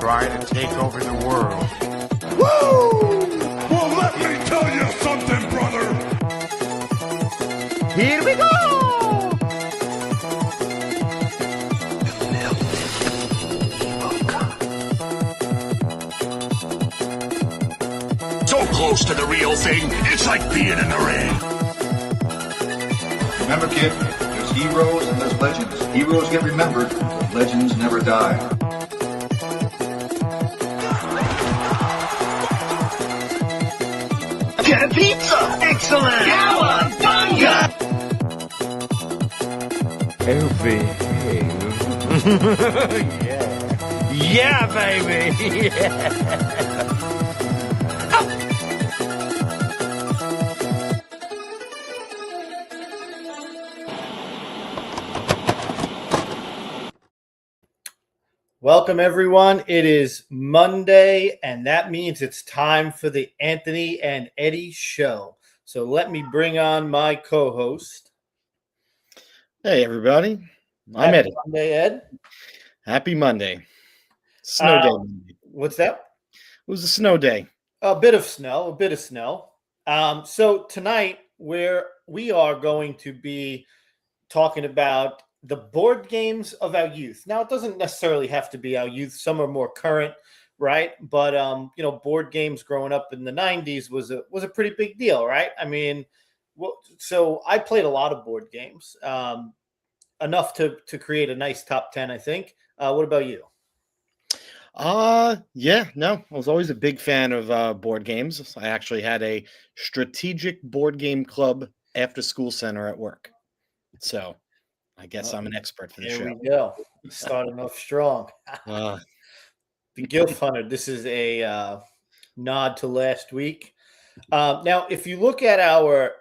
try to take over the world. Woo! Well, let me tell you something, brother. Here we go! So close to the real thing, it's like being in the ring. Remember, kid, there's heroes and there's legends. Heroes get remembered, but legends never die. Get a pizza! Excellent! Cowabunga! Oh, baby. Yeah. Yeah, baby. Yeah. Welcome, everyone. It is Monday, and that means it's time for the Anthony and Eddie Show. So let me bring on my co-host. Hey, everybody. I'm Happy Eddie. Monday, Ed. Happy Monday. Snow day Monday. What's that? It was a snow day. A bit of snow. So tonight we are going to be talking about the board games of our youth. Now, it doesn't necessarily have to be our youth. Some are more current, right? But board games growing up in the 90s was a pretty big deal, right? I mean, so I played a lot of board games, enough to create a nice top 10, I think. What about you? I was always a big fan of board games. I actually had a strategic board game club after school center at work. So I guess I'm an expert for the show. Here we go. Starting off strong. The Gilf Hunter. This is a nod to last week. Now, if you look at our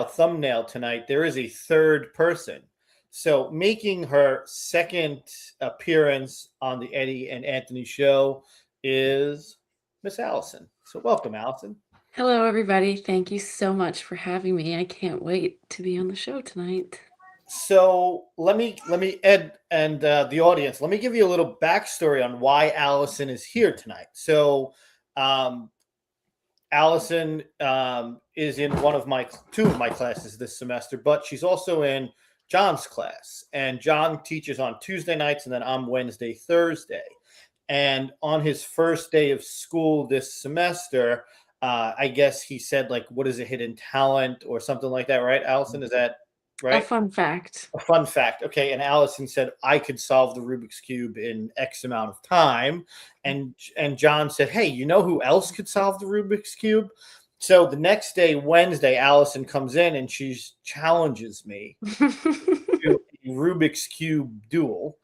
thumbnail tonight, there is a third person. So making her second appearance on the Eddie and Anthony show is Miss Allison. So welcome, Allison. Hello, everybody. Thank you so much for having me. I can't wait to be on the show tonight. So let me Ed and the audience, let me give you a little backstory on why Allison is here tonight. So Allison is in two of my classes this semester, but she's also in John's class, and John teaches on Tuesday nights, and then I'm Wednesday, Thursday. And on his first day of school this semester, I guess he said, like, what is a hidden talent or something like that, right, Allison? Is that right? A fun fact. A fun fact. Okay. And Allison said, I could solve the Rubik's Cube in X amount of time. And John said, hey, you know who else could solve the Rubik's Cube? So the next day, Wednesday, Allison comes in and she challenges me to a Rubik's Cube duel.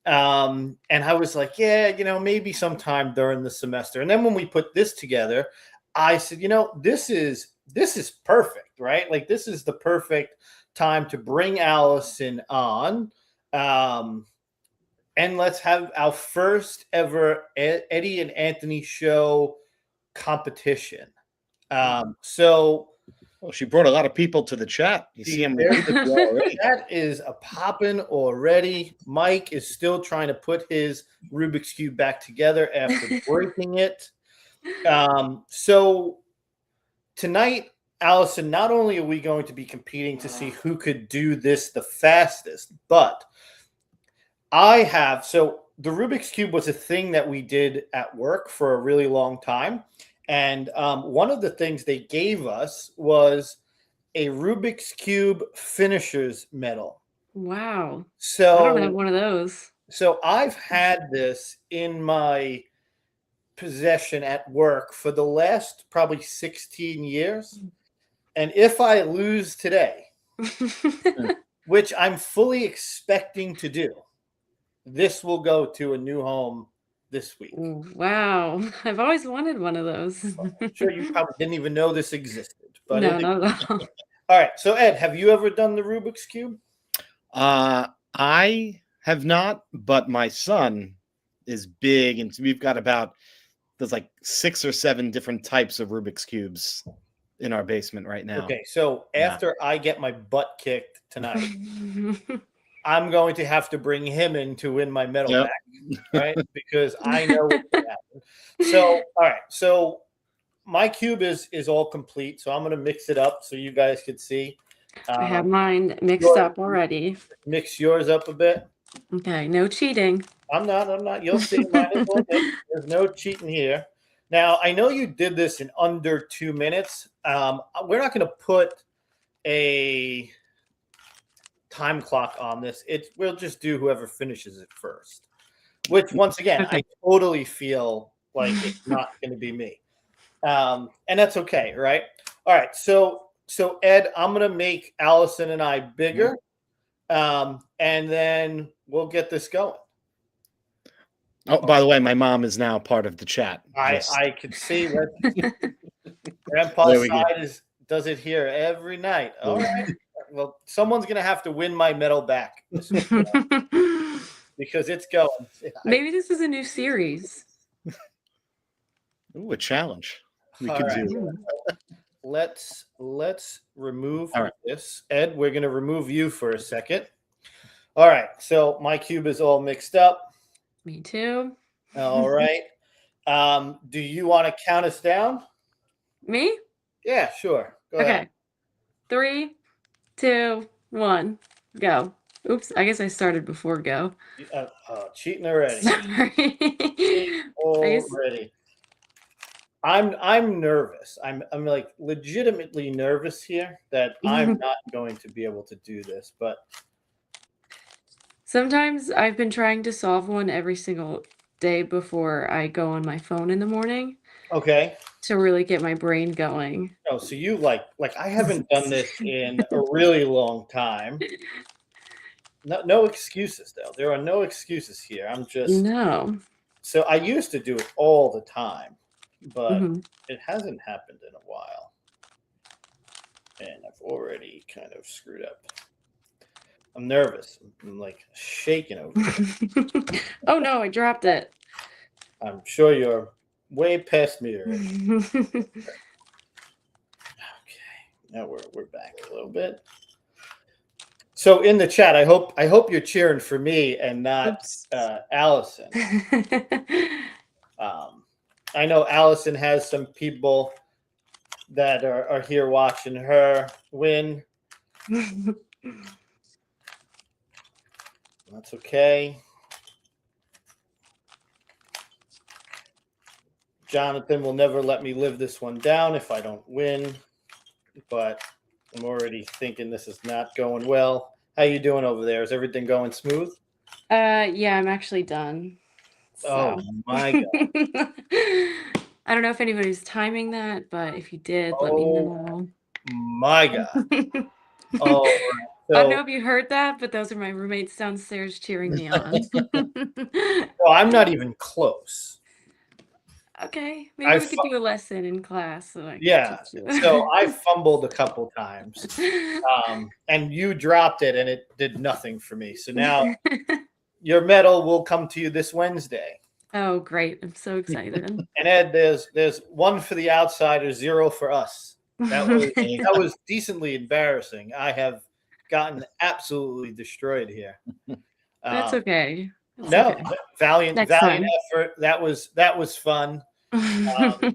And I was like, yeah, maybe sometime during the semester. And then when we put this together, I said, this is perfect, right? Like, this is the perfect time to bring Allison on. And let's have our first ever Eddie and Anthony show competition. So she brought a lot of people to the chat. You see him already. That is a poppin' already. Mike is still trying to put his Rubik's Cube back together after breaking it. So tonight, Allison, not only are we going to be competing to see who could do this the fastest, but so the Rubik's Cube was a thing that we did at work for a really long time. And one of the things they gave us was a Rubik's Cube finisher's medal. Wow. So I don't have one of those. So I've had this in my possession at work for the last probably 16 years. And if I lose today, which I'm fully expecting to do, this will go to a new home this week. Wow. I've always wanted one of those. I'm sure you probably didn't even know this existed. But no, not at all. All right. So, Ed, have you ever done the Rubik's Cube? I have not, but my son is big, and we've got there's like 6 or 7 different types of Rubik's Cubes in our basement right now. Okay. So after I get my butt kicked tonight, I'm going to have to bring him in to win my medal Yep. back, right? Because I know what's going to happen. So, all right. So my cube is all complete. So I'm going to mix it up so you guys can see. I have mine mixed up already. Mix yours up a bit. Okay, no cheating. I'm not. You'll see mine is all mixed. There's no cheating here. Now, I know you did this in under 2 minutes. We're not going to put a time clock on this. We'll just do whoever finishes it first. Which, once again, Okay. I totally feel like it's not going to be me, and that's okay, right? All right. So Ed, I'm going to make Allison and I bigger, and then we'll get this going. Oh, by the way, my mom is now part of the chat. I can see that Grandpa's There we go. side does it here every night. All right. Well, someone's gonna have to win my medal back this week, because it's going. Maybe this is a new series. Ooh, a challenge. We All could right. do. Let's remove All right. this. Ed, we're gonna remove you for a second. All right. So my cube is all mixed up. Me too. All right. Do you want to count us down? Me? Yeah, sure. Go Okay. ahead. 3, 2, 1, go. Oops, I guess I started before go. Cheating already. Sorry. Already. I'm nervous. I'm like legitimately nervous here that I'm not going to be able to do this, but Sometimes I've been trying to solve one every single day before I go on my phone in the morning okay. to really get my brain going. Oh, so you like I haven't done this in a really long time. No excuses though. There are no excuses here. I'm just No. so I used to do it all the time, but Mhm. it hasn't happened in a while. And I've already kind of screwed up. I'm nervous. I'm like shaking over it. Oh no, I dropped it. I'm sure you're way past me already. Okay. Now we're back a little bit. So in the chat, I hope you're cheering for me and not Oops. Allison. I know Allison has some people that are here watching her win. That's okay. Jonathan will never let me live this one down if I don't win, but I'm already thinking this is not going well. How you doing over there? Is everything going smooth? Yeah, I'm actually done. Oh So. my God. I don't know if anybody's timing that, but if you did, let me know. My God. Oh, I don't know so, if you heard that, but those are my roommates downstairs cheering me on. well, I'm not even close. Okay, maybe we could do a lesson in class. So I could Yeah. teach you. So I fumbled a couple times, and you dropped it, and it did nothing for me. So now your medal will come to you this Wednesday. Oh, great! I'm so excited. And Ed, there's 1 for the outsiders, 0 for us. That was decently embarrassing. I have gotten absolutely destroyed here. That's okay. That's No, okay. valiant Next time. effort. That was fun. So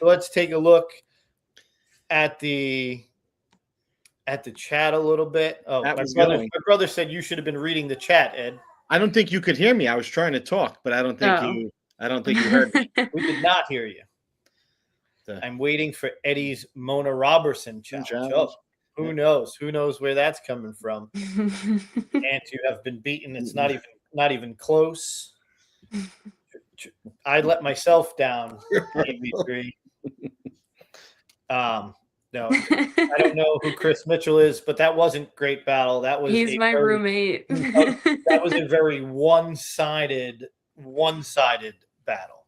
let's take a look at the chat a little bit. Oh, That my was brother, going. my brother said you should have been reading the chat, Ed. I don't think you could hear me. I was trying to talk, but I don't think Oh. you heard me. We did not hear you. The- I'm waiting for Eddie's Mona Robertson challenge. Challenge. Oh, who knows? Who knows where that's coming from? And you have been beaten. It's not even close. I let myself down, AB3. No, I don't know who Chris Mitchell is, but that wasn't great battle. That was He's my roommate. That was a very one-sided battle.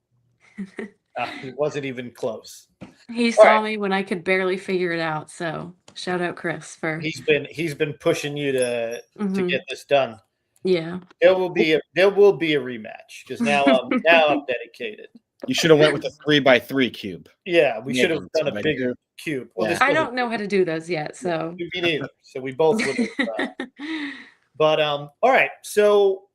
It wasn't even close. He All saw right. me when I could barely figure it out. So shout out Chris for He's been pushing you to Mhm. get this done. Yeah. There will be a rematch because now I'm dedicated. You should have went with the 3x3 cube. Yeah, we Yeah, should have done a somebody bigger cube. Well, Yeah. this I wasn't- don't know how to do those yet, so Me neither. So we both would have But all right. So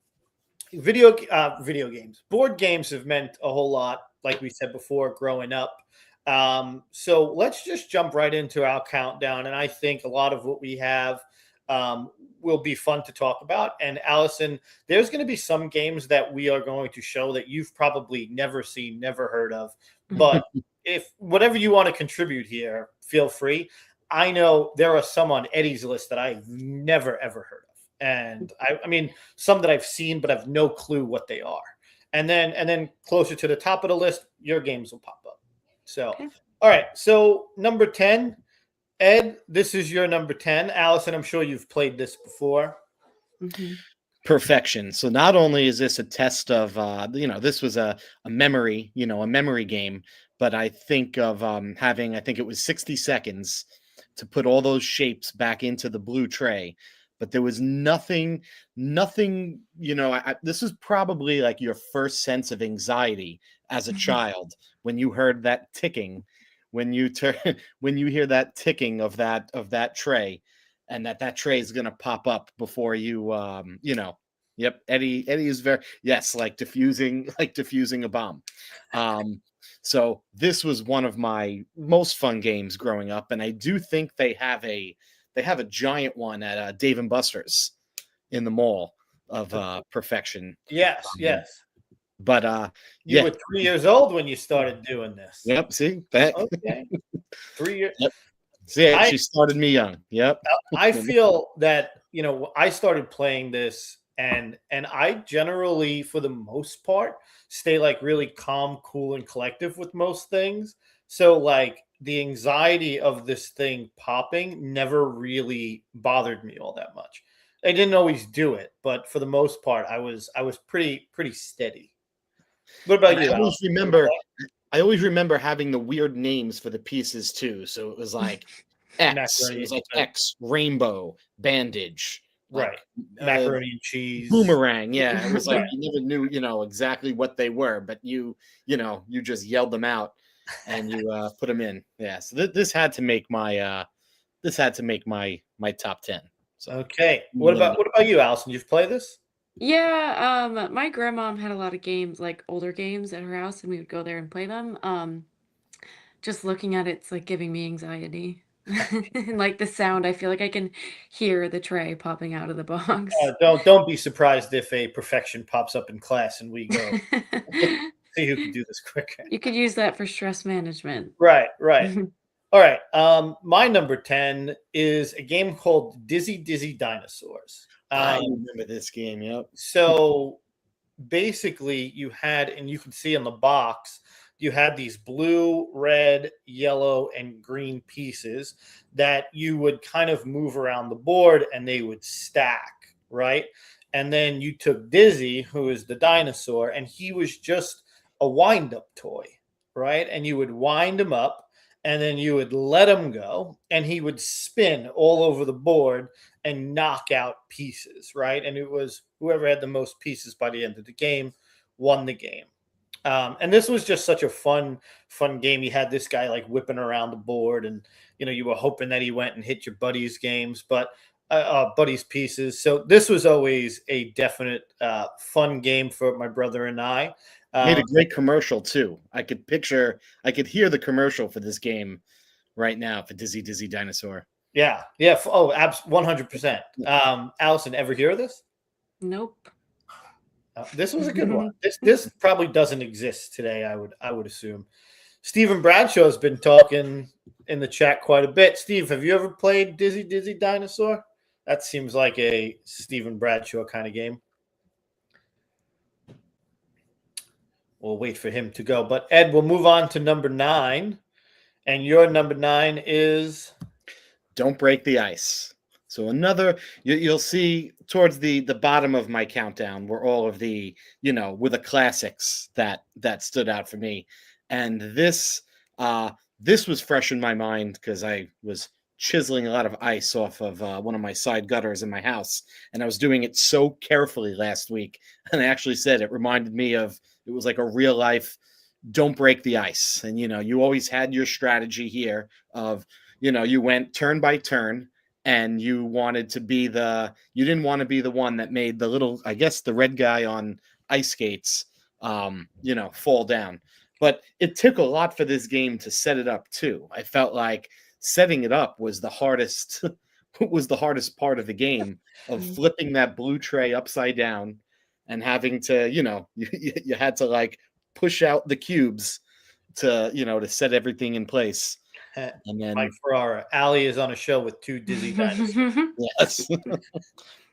video games, board games have meant a whole lot, like we said before, growing up. So let's just jump right into our countdown, and I think a lot of what we have will be fun to talk about. And Allison, there's going to be some games that we are going to show that you've probably never seen, never heard of. But if whatever you want to contribute here, feel free. I know there are some on Eddie's list that I've never ever heard of, and I mean some that I've seen, but I've no clue what they are. And then closer to the top of the list, your games will pop up. So, all right. So number 10. Ed, this is your number 10. Allison, I'm sure you've played this before. Perfection. So not only is this a test of, this was a memory, a memory game, but I think of having, I think it was 60 seconds to put all those shapes back into the blue tray. But there was nothing, this is probably like your first sense of anxiety as a child when you heard that ticking. When you hear that ticking of that tray, and that tray is going to pop up before you, Yep, Eddie is very like diffusing a bomb. So this was one of my most fun games growing up, and I do think they have a giant one at Dave and Buster's in the mall of Perfection. Yes. But you were 3 years old when you started doing this. Yep. See that? Okay. 3 years. Yep. See, she started me young. Yep. I feel that I started playing this, and I generally, for the most part, stay like really calm, cool, and collective with most things. So like the anxiety of this thing popping never really bothered me all that much. I didn't always do it, but for the most part, I was pretty steady. What about you? I always remember having the weird names for the pieces too. So it was like X, it was like X, rainbow, bandage, right? Macaroni and cheese, boomerang. Yeah, it was like you never knew, exactly what they were, but you just yelled them out and you put them in. Yeah. So this had to make my top 10. So, okay. What about you, Allison? You've played this? Yeah, my grandmom had a lot of games, like older games at her house, and we would go there and play them. Just looking at it's like giving me anxiety. And like the sound, I feel like I can hear the tray popping out of the box. Don't be surprised if a Perfection pops up in class and we go see who can do this quicker. You could use that for stress management. Right. All right. My number 10 is a game called Dizzy Dizzy Dinosaurs. I remember this game. Yep. So basically, you had, and you can see on the box, you had these blue, red, yellow, and green pieces that you would kind of move around the board, and they would stack, right? And then you took Dizzy, who is the dinosaur, and he was just a wind-up toy, right? And you would wind him up, and then you would let him go, and he would spin all over the board and knock out pieces, right? And it was whoever had the most pieces by the end of the game won the game. And this was just such a fun game. You had this guy like whipping around the board, and you were hoping that he went and hit your buddy's games, but buddy's pieces. So this was always a definite fun game for my brother and I. Made a great commercial too. I could hear the commercial for this game right now for Dizzy Dizzy Dinosaur. Yeah. 100%. Allison, ever hear of this? Nope. This was a good one. This probably doesn't exist today, I would assume. Stephen Bradshaw has been talking in the chat quite a bit. Steve, have you ever played Dizzy Dizzy Dinosaur? That seems like a Stephen Bradshaw kind of game. We'll wait for him to go. But Ed, we'll move on to number 9. And your number 9 is Don't Break the Ice. So another, you'll see towards the bottom of my countdown were all of the, were the classics that stood out for me. And this was fresh in my mind because I was chiseling a lot of ice off of one of my side gutters in my house. And I was doing it so carefully last week. And I actually said it reminded me of, it was like a real life, don't break the ice. And, you always had your strategy here of, you went turn by turn. and you wanted to be you didn't want to be the one that made the little, I guess, the red guy on ice skates, fall down. But it took a lot for this game to set it up too. I felt like setting it up was the hardest was the hardest part of the game, of flipping that blue tray upside down and having to, you had to like push out the cubes to set everything in place. And then Mike Ferrara, Allie is on a show with two dizzy dinosaurs. yes.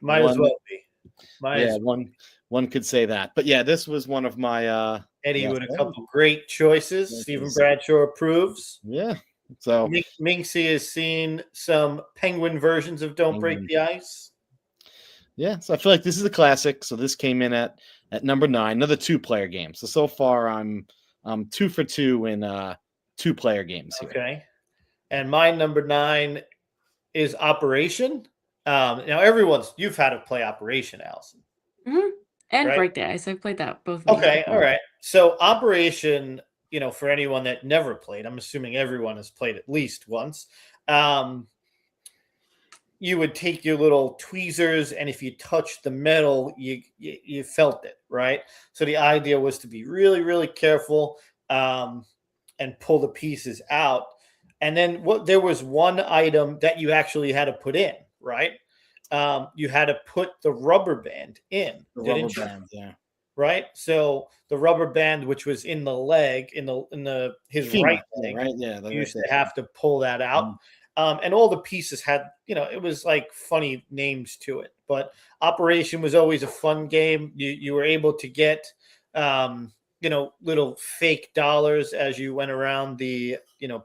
Might as well be. One could say that. But yeah, this was one of my Eddie with a couple great choices. Stephen Bradshaw approves. Yeah. So Minxie has seen some Penguin versions of Don't Break the Ice. Yeah, so I feel like this is a classic. So this came in at number 9, another 2-player game. So far I'm 2 for 2 in 2-player games here. Okay. And my number 9 is Operation. Now you've had to play Operation, Allison. Mm-hmm. And right? Break the Ice. I've played that both. Okay, all right. So Operation, for anyone that never played, I'm assuming everyone has played at least once. You would take your little tweezers, and if you touched the metal, you felt it, right? So the idea was to be really, really careful and pull the pieces out. And then there was one item that you actually had to put in, right? You had to put the rubber band in. Yeah. Right. So the rubber band, which was in the leg, his Femur, right leg, right? Yeah. you used to have to pull that out. And all the pieces had, it was like funny names to it. But Operation was always a fun game. You were able to get, little fake dollars as you went around the,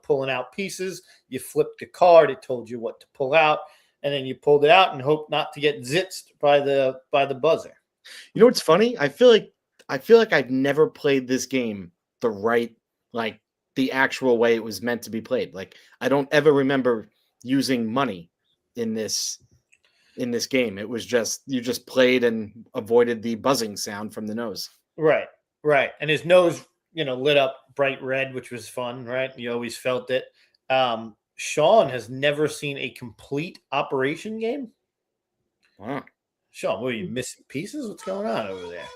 pulling out pieces. You flipped the card. It told you what to pull out. And then you pulled it out and hoped not to get zitzed by the buzzer. You know what's funny? I feel like I've never played this game the actual way it was meant to be played. Like, I don't ever remember using money in this game. It was just, you just played and avoided the buzzing sound from the nose. Right. And his nose, lit up bright red, which was fun, right? You always felt it. Sean has never seen a complete Operation game. Wow. Sean, what are you missing pieces? What's going on over there?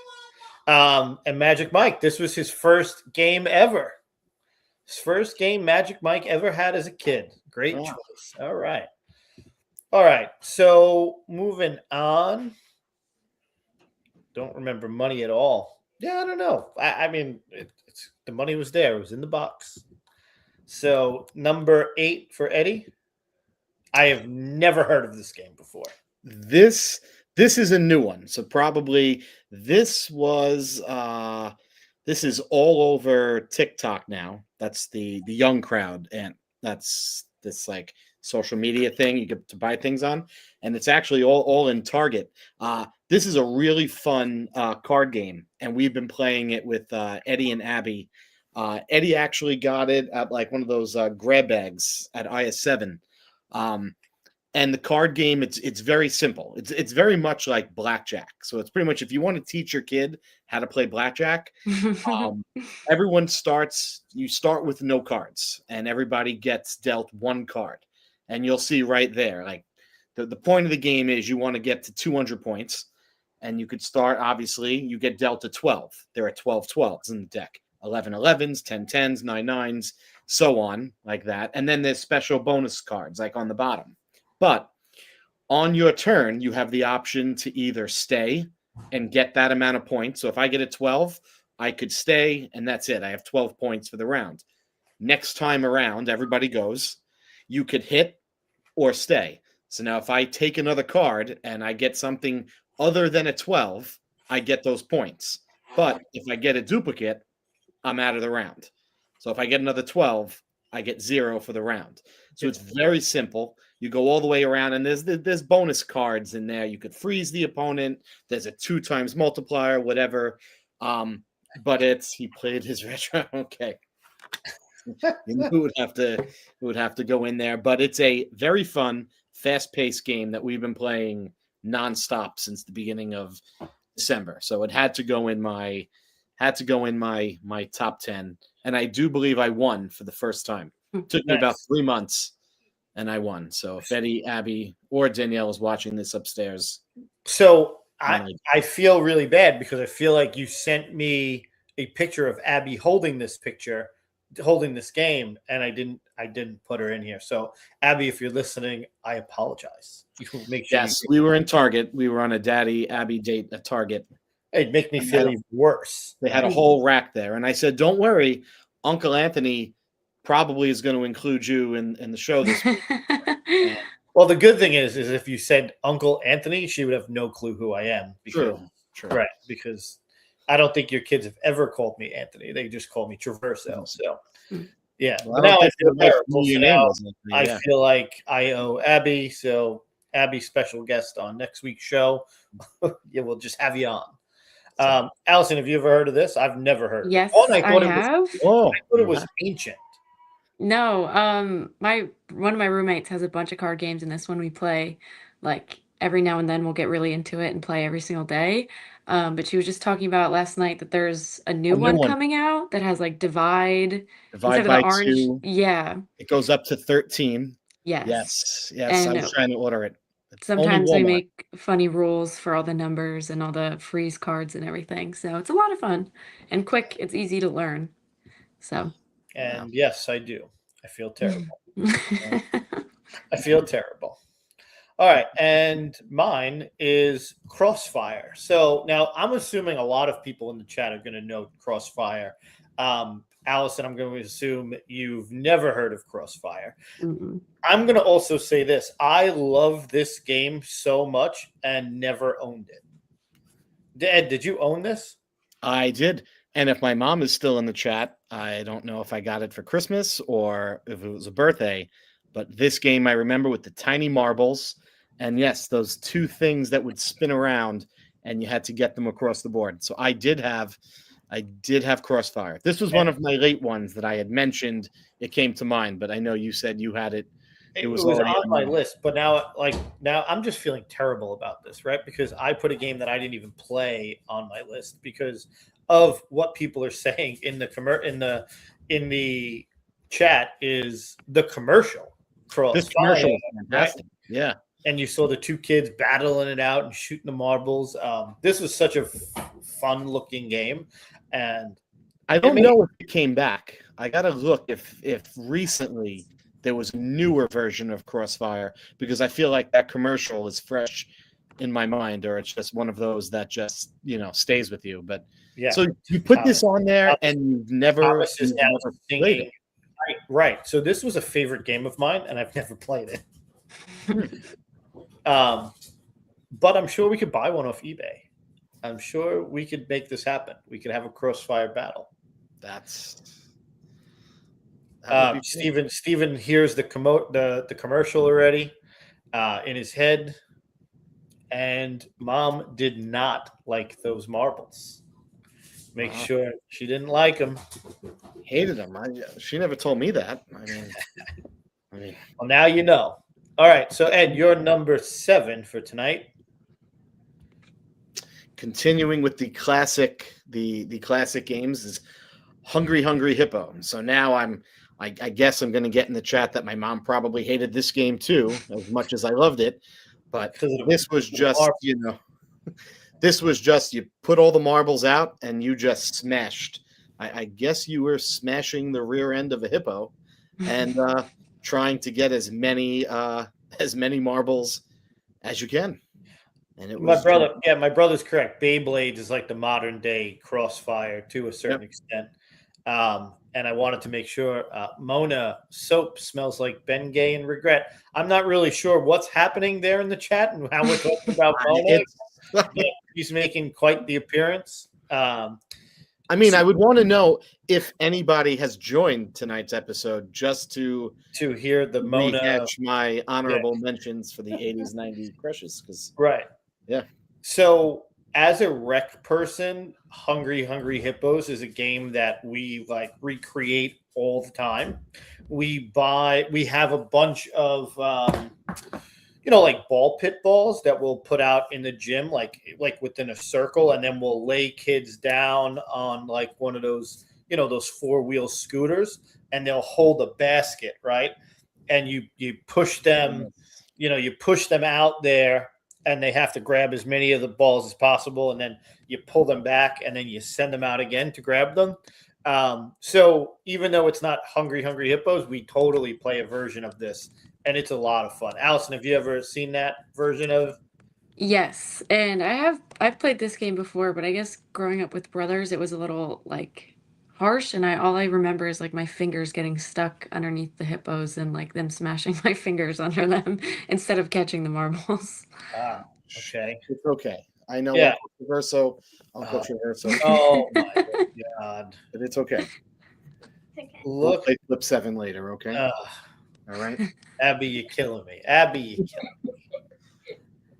And Magic Mike, this was his first game ever. His first game Magic Mike ever had as a kid. Great choice. All right. So moving on. Don't remember money at all. Yeah, I don't know. I mean, it's the money was there. It was in the box. So number 8 for Eddie. I have never heard of this game before. This is a new one. So probably this is all over TikTok now. That's the young crowd, and that's this like social media thing you get to buy things on, and it's actually all in Target. This is a really fun card game, and we've been playing it with Eddie and Abby. Eddie actually got it at like one of those grab bags at IS7. And the card game, it's very simple. It's very much like blackjack. So it's pretty much, if you want to teach your kid how to play blackjack, you start with no cards, and everybody gets dealt one card. And you'll see right there, like the point of the game is you want to get to 200 points, and you could start, obviously, you get dealt a 12. There are 12 12s in the deck, 11 11s, 10 10s, 9 9s, so on, like that. And then there's special bonus cards like on the bottom. But on your turn, you have the option to either stay and get that amount of points. So if I get a 12, I could stay, and that's it. I have 12 points for the round. Next time around, everybody goes. You could hit or stay. So now if I take another card and I get something other than a 12, I get those points. But if I get a duplicate, I'm out of the round. So if I get another 12, I get 0 for the round. So it's very simple. You go all the way around, and there's bonus cards in there. You could freeze the opponent. There's a 2 times multiplier, whatever. But he played his retro. Okay. Who would have to go in there. But it's a very fun, fast-paced game that we've been playing nonstop since the beginning of December. So it had to go in my top 10. And I do believe I won for the first time. It took me about 3 months. and I won. So if Eddie, Abby, or Danielle is watching this upstairs, So Right. I feel really bad because I feel like you sent me a picture of Abby holding this game, and I didn't put her in here. So Abby, if you're listening, I apologize. You will make sure. yes, we were in Target. We were on a Daddy Abby date at Target. It'd make me feel even worse. They had a whole rack there, and I said, "Don't worry, Uncle Anthony probably is going to include you in the show this week." Well, the good thing is if you said Uncle Anthony, she would have no clue who I am. Because, True. Right, because I don't think your kids have ever called me Anthony. They just call me Traverso. So, yeah. Well, But now I feel terrible. So your now name was Anthony, I yeah. feel like I owe Abby. So, Abby, special guest on next week's show. Yeah, we'll just have you on. Allison, have you ever heard of this? I've never heard of Yes, it. Oh, and I thought have. I thought it was ancient. No, one of my roommates has a bunch of card games, and this one we play like every now and then. We'll get really into it and play every single day. But she was just talking about last night that there's a new one coming out that has like Divide instead of by the orange. 2. Yeah. It goes up to 13. Yes. Yes. I And was trying to order it. It's only sometimes they Walmart. make funny rules for all the numbers and all the freeze cards and everything. So it's a lot of fun and quick. It's easy to learn. So. And yes, I do. I feel terrible. I feel terrible. All right. And mine is Crossfire. So now I'm assuming a lot of people in the chat are going to know Crossfire. Allison, I'm going to assume you've never heard of Crossfire. Mm-mm. I'm going to also say this. I love this game so much and never owned it. Ed, did you own this? I did. And if my mom is still in the chat, I don't know if I got it for Christmas or if it was a birthday, but this game I remember with the tiny marbles. And yes, those 2 things that would spin around and you had to get them across the board. So I did have Crossfire. This was one of my late ones that I had mentioned. It came to mind, but I know you said you had it. It was on my list, but now I'm just feeling terrible about this, right? Because I put a game that I didn't even play on my list because of what people are saying in the chat is the commercial. This commercial is fantastic. Right? Yeah. And you saw the 2 kids battling it out and shooting the marbles. This was such a fun-looking game, and I don't know if it came back. I gotta look if recently there was a newer version of Crossfire because I feel like that commercial is fresh in my mind, or it's just one of those that just stays with you. But yeah, so you put this on there and you've never played it. Right. So this was a favorite game of mine, and I've never played it. But I'm sure we could buy one off eBay. I'm sure we could make this happen. We could have a Crossfire battle. Steven hears the commercial already in his head, and Mom did not like those marbles. Make sure she didn't like them. Hated them. She never told me that. I mean, well, now you know. All right, so Ed, you're number 7 for tonight. Continuing with the classic games is Hungry Hungry Hippo. So now I guess I'm going to get in the chat that my mom probably hated this game too, as much as I loved it. But this was just, this was just you put all the marbles out and you just smashed. I guess you were smashing the rear end of a hippo and trying to get as many marbles as you can. And it was my brother's correct. Beyblade is like the modern day Crossfire to a certain extent. And I wanted to make sure Mona soap smells like Bengay and regret. I'm not really sure what's happening there in the chat and how we're talking about Mona. He's making quite the appearance. I mean, I would want to know if anybody has joined tonight's episode just to hear the Mona rehash my honorable mentions for the 80s, 90s crushes. Right. Yeah. So as a rec person, Hungry Hungry Hippos is a game that we like recreate all the time. We have a bunch of like ball pit balls that we'll put out in the gym, like within a circle, and then we'll lay kids down on like one of those, those 4-wheel scooters, and they'll hold a basket, right? and you push them, you push them out there, and they have to grab as many of the balls as possible, and then you pull them back, and then you send them out again to grab them. So even though it's not Hungry Hippos, we totally play a version of this, and it's a lot of fun. Allison, have you ever seen that version of? Yes, and I've played this game before, but I guess growing up with brothers, it was a little like harsh, and all I remember is like my fingers getting stuck underneath the hippos and like them smashing my fingers under them instead of catching the marbles. Ah, okay. It's okay. I know Yeah. Uncle Traverso, Oh my God! but it's okay. We'll Look, play Flip 7 later, okay? All right. Abby, you're killing me. Abby, you're killing me.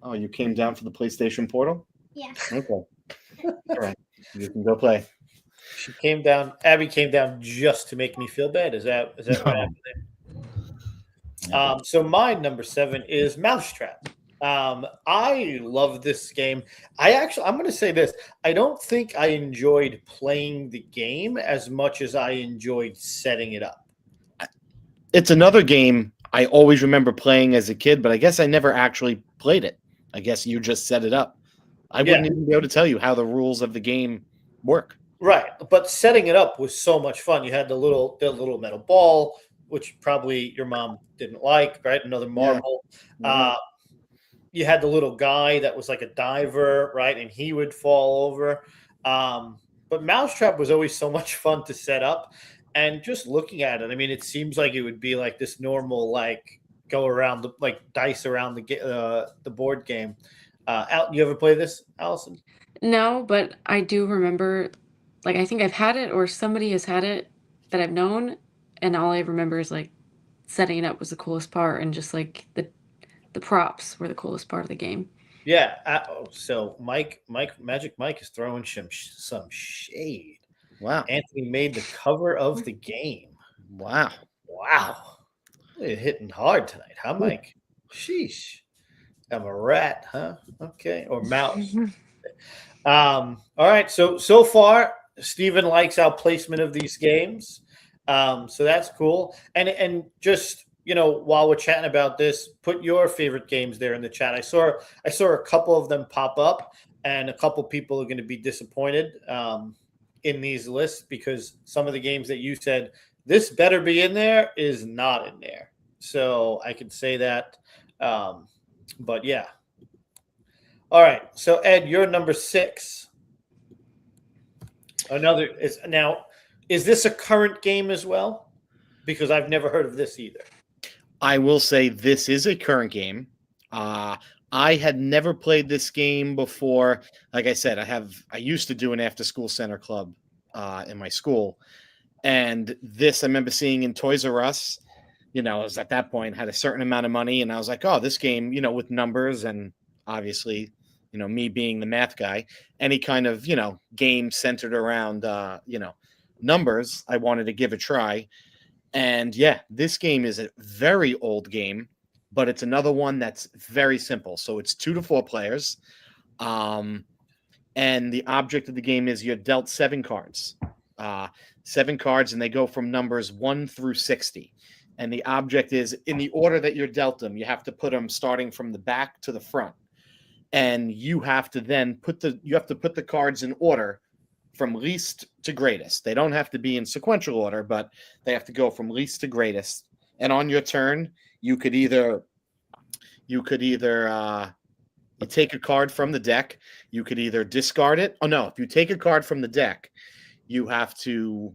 Oh, you came down for the PlayStation Portal? Yeah. Okay. All right. You can go play. She came down. Abby came down just to make me feel bad. Is that what happened there? So my number 7 is Mousetrap. I love this game. I'm going to say this. I don't think I enjoyed playing the game as much as I enjoyed setting it up. It's another game I always remember playing as a kid, but I guess I never actually played it. I guess you just set it up. I wouldn't even be able to tell you how the rules of the game work. Right, but setting it up was so much fun. You had the little metal ball, which probably your mom didn't like, right? Another marble. Yeah. You had the little guy that was like a diver, right? And he would fall over. But Mousetrap was always so much fun to set up. And just looking at it, I mean, it seems like it would be like this normal, like go around dice around the board game. You ever play this, Allison? No, but I do remember, like I think I've had it or somebody has had it that I've known, and all I remember is like setting it up was the coolest part, and just like the props were the coolest part of the game. Yeah. So Magic Mike is throwing some shade. Wow. Anthony made the cover of the game. Wow. You're hitting hard tonight, huh, Mike? Sheesh. I'm a rat, huh? Okay. Or mouse. All right. So far, Steven likes our placement of these games. So that's cool. And just, while we're chatting about this, put your favorite games there in the chat. I saw a couple of them pop up, and a couple people are going to be disappointed in these lists because some of the games that you said this better be in there is not in there. So I can say that. But yeah. All right. So Ed, you're number 6. Is this a current game as well? Because I've never heard of this either. I will say this is a current game. I had never played this game before. Like I said, I used to do an after-school center club in my school. And this I remember seeing in Toys R Us. I was at that point, had a certain amount of money, and I was like, oh, this game, with numbers, and obviously, me being the math guy, any kind of, game centered around, numbers, I wanted to give a try. And yeah, this game is a very old game, but it's another one that's very simple. So it's 2 to 4 players. And the object of the game is you're dealt 7 cards. 7 cards, and they go from numbers 1 through 60. And the object is in the order that you're dealt them. You have to put them starting from the back to the front. And you have to then put the cards in order from least to greatest. They don't have to be in sequential order, but they have to go from least to greatest. And on your turn, you take a card from the deck. You could either discard it. Oh no, if you take a card from the deck, you have to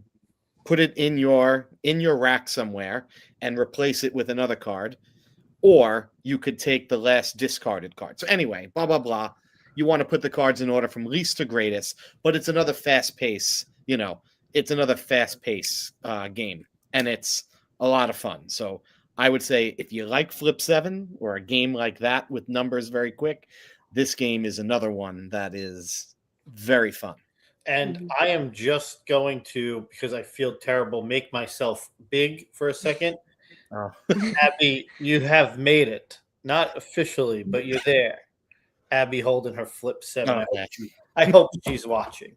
put it in your rack somewhere and replace it with another card, or you could take the last discarded card. So anyway, blah, blah, blah. You want to put the cards in order from least to greatest, but it's another fast pace, game, and it's a lot of fun. So I would say if you like Flip 7 or a game like that with numbers very quick, this game is another one that is very fun. And I am just going to, because I feel terrible, make myself big for a second. Oh. Abby, you have made it. Not officially, but you're there. Abby holding her Flip 7. Oh, I hope she's watching.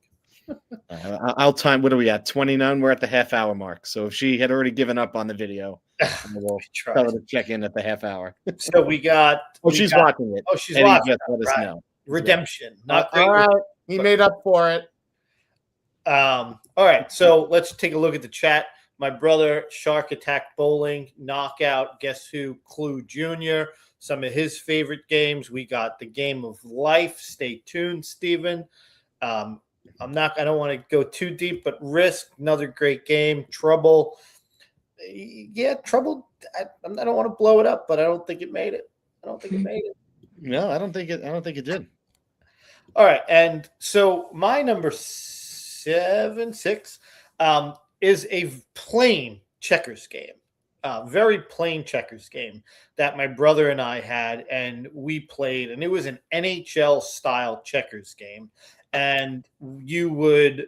I'll time. What are we at? 29. We're at the half hour mark. So if she had already given up on the video, we'll tell her to check in at the half hour. So we got. She's watching it. Oh, she's Eddie watching. just let us Right. know. Redemption. Not All right. He made up for it. All right, so let's take a look at the chat. My brother, Shark Attack Bowling, Knockout, Guess Who, Clue Jr., some of his favorite games. We got the Game of Life. Stay tuned, Steven. I don't want to go too deep, but Risk, another great game. Trouble. Yeah, Trouble. I don't want to blow it up, but I don't think it made it. No, I don't think it did. All right, and so my number 6 is a plain checkers game, very plain checkers game that my brother and I had, and we played, and it was an NHL style checkers game, and you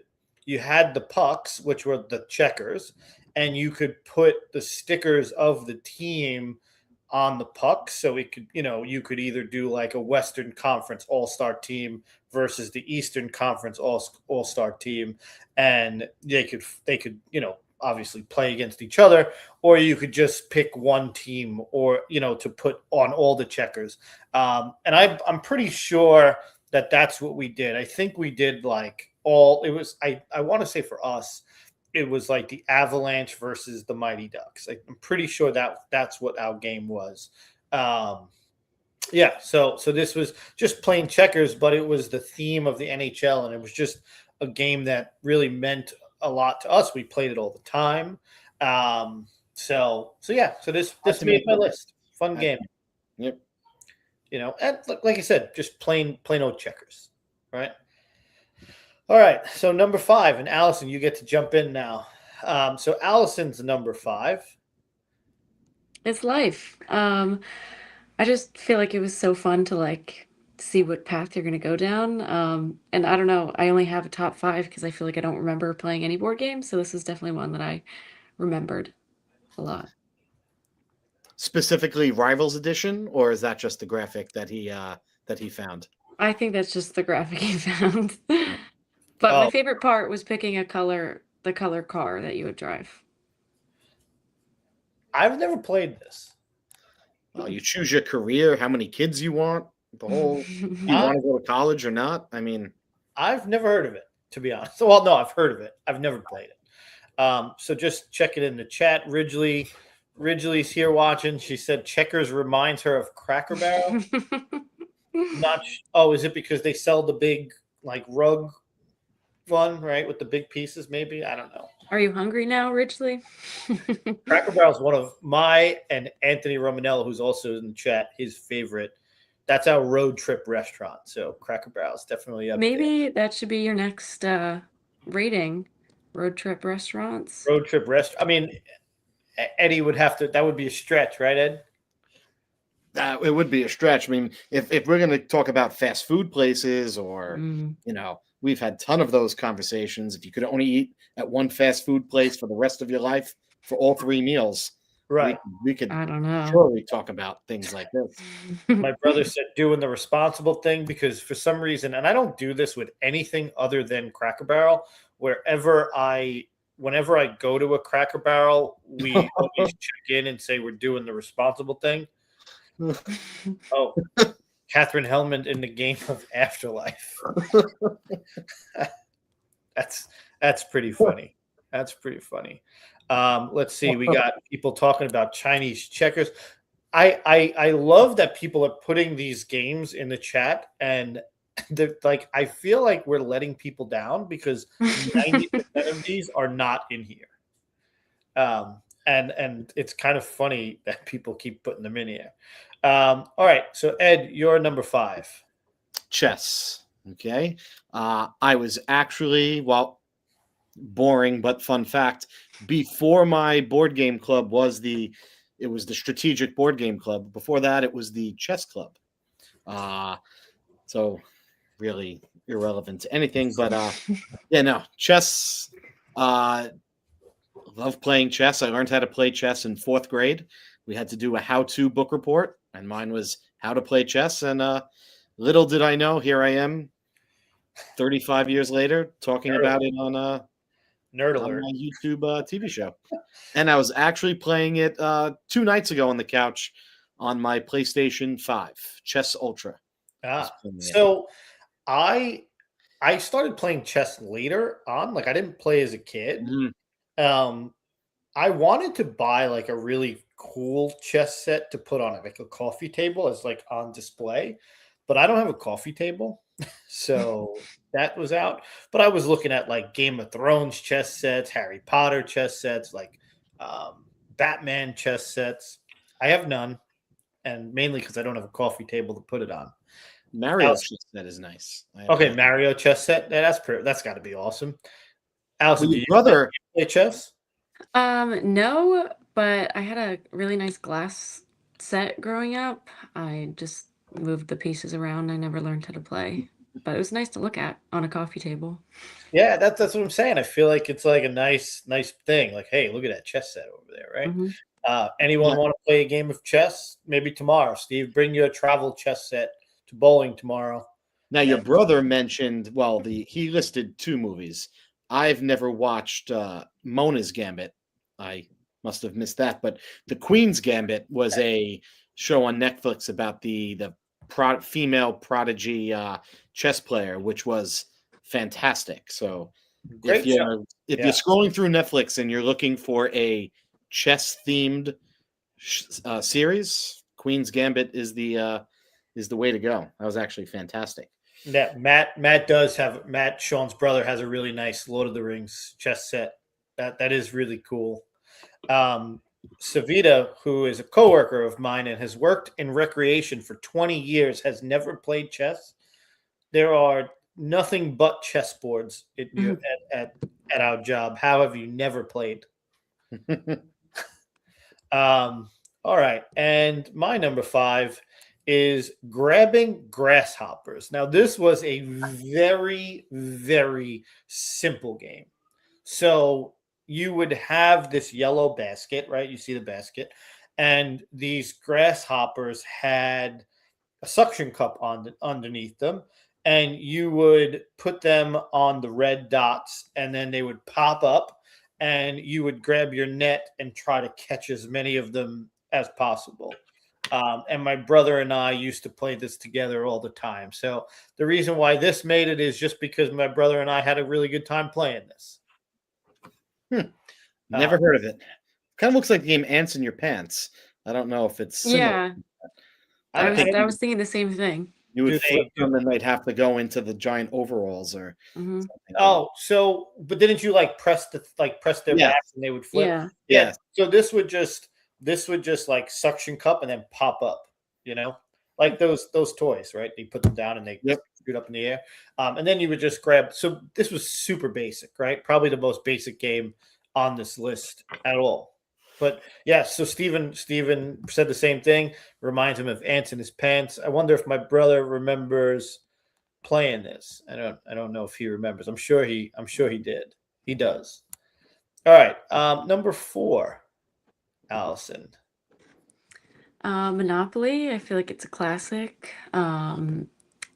had the pucks, which were the checkers, and you could put the stickers of the team on the puck, so it could, you could either do like a Western Conference All-Star team versus the Eastern Conference All-Star team, and they could obviously play against each other, or you could just pick one team, or to put on all the checkers. And I'm pretty sure that that's what we did. I think we did like all. It was I want to say for us, it was like the Avalanche versus the Mighty Ducks. I'm pretty sure that's what our game was. Yeah, so this was just plain checkers, but it was the theme of the NHL, and it was just a game that really meant a lot to us. We played it all the time. So this made my list. Fun game. Yep. And like I said, just plain old checkers, right? All right, so number 5, and Allison, you get to jump in now. So Allison's number 5. It's Life. I just feel like it was so fun to like see what path you're going to go down. And I don't know, I only have a top 5 because I feel like I don't remember playing any board games. So this is definitely one that I remembered a lot. Specifically Rivals Edition, or is that just the graphic that he found? I think that's just the graphic he found. But my favorite part was picking the color car that you would drive. I've never played this. Well, you choose your career, how many kids you want, the whole. Do you want to go to college or not? I mean, I've never heard of it, to be honest. Well, no, I've heard of it. I've never played it. So just check it in the chat. Ridgely's here watching. She said checkers reminds her of Cracker Barrel. Is it because they sell the big like rug one, right, with the big pieces? Maybe, I don't know. Are you hungry now, Ridgely? Cracker Barrel is one of my and Anthony Romanello, who's also in the chat, his favorite. That's our road trip restaurant. So Cracker Barrel is definitely up Maybe there. that should be your next rating. Road trip restaurants. Road trip restaurant. I mean, Eddie would have to. That would be a stretch, right, Ed? It would be a stretch. I mean, if we're going to talk about fast food places, or we've had a ton of those conversations. If you could only eat at one fast food place for the rest of your life for all 3 meals, right? We could. I don't know. Surely talk about things like this. My brother said doing the responsible thing, because for some reason, and I don't do this with anything other than Cracker Barrel. Whenever I go to a Cracker Barrel, we always check in and say we're doing the responsible thing. Oh, Catherine Hellman in the game of Afterlife. That's pretty funny. That's pretty funny. Let's see. We got people talking about Chinese checkers. I love that people are putting these games in the chat, and like I feel like we're letting people down because 90% of these are not in here. And it's kind of funny that people keep putting them in here. All right, so Ed, you're number 5. Chess. Okay. I was actually, boring but fun fact, before my board game club it was the Strategic Board Game Club. Before that, it was the Chess Club. So really irrelevant to anything, but chess. Love playing chess. I learned how to play chess in 4th grade. We had to do a how-to book report, and mine was how to play chess. And little did I know, here I am, 35 years later, talking about it on Nerd on alert. my YouTube TV show. And I was actually playing it 2 nights ago on the couch on my PlayStation 5, Chess Ultra. So I started playing chess later on. Like I didn't play as a kid. I wanted to buy like a really cool chess set to put on like a coffee table as like on display, but I don't have a coffee table. So that was out. But I was looking at like Game of Thrones chess sets, Harry Potter chess sets, like Batman chess sets. I have none, and mainly because I don't have a coffee table to put it on. Mario chess set is nice. Okay, Mario chess set. That's got to be awesome. Allison, Well, do your you brother, play chess? No, but I had a really nice glass set growing up. I just moved the pieces around. I never learned how to play, but it was nice to look at on a coffee table. Yeah, that's what I'm saying. I feel like it's like a nice thing. Like, hey, look at that chess set over there, right? Mhm. Anyone Yeah. want to play a game of chess? Maybe tomorrow, Steve. Bring your travel chess set to bowling tomorrow. now your brother mentioned, well, he listed 2 movies. I've never watched Mona's Gambit. I must have missed that, but The Queen's Gambit was a show on Netflix about the female prodigy chess player, which was fantastic. So Great show. if Yeah. you're scrolling through Netflix and you're looking for a chess themed series, Queen's Gambit is the way to go. That was actually fantastic. Yeah, Matt Sean's brother has a really nice Lord of the Rings chess set. That is really cool. Savita, who is a coworker of mine and has worked in recreation for 20 years, has never played chess. There are nothing but chessboards at our job. How have you never played? All right, and my number 5 is grabbing grasshoppers. Now, this was a very, very simple game. So you would have this yellow basket, right? You see the basket, and these grasshoppers had a suction cup underneath them, and you would put them on the red dots, and then they would pop up, and you would grab your net and try to catch as many of them as possible. And my brother and I used to play this together all the time. So the reason why this made it is just because my brother and I had a really good time playing this. Never heard of it. Kind of looks like the game Ants in Your Pants. I don't know if it's similar. Yeah, I was thinking the same thing. You would flip them and they'd have to go into the giant overalls or Mhm. something. Oh, so but didn't you like press their Yeah. backs and they would flip? Yeah. Yeah. So this would just like suction cup and then pop up, like those toys, right? You put them down and they shoot up in the air. And then you would just grab. So this was super basic, right? Probably the most basic game on this list at all. But yeah, so Steven said the same thing. Reminds him of Ants in His Pants. I wonder if my brother remembers playing this. I don't know if he remembers. I'm sure he did. He does. All right. Number 4. Allison. Monopoly. I feel like it's a classic. I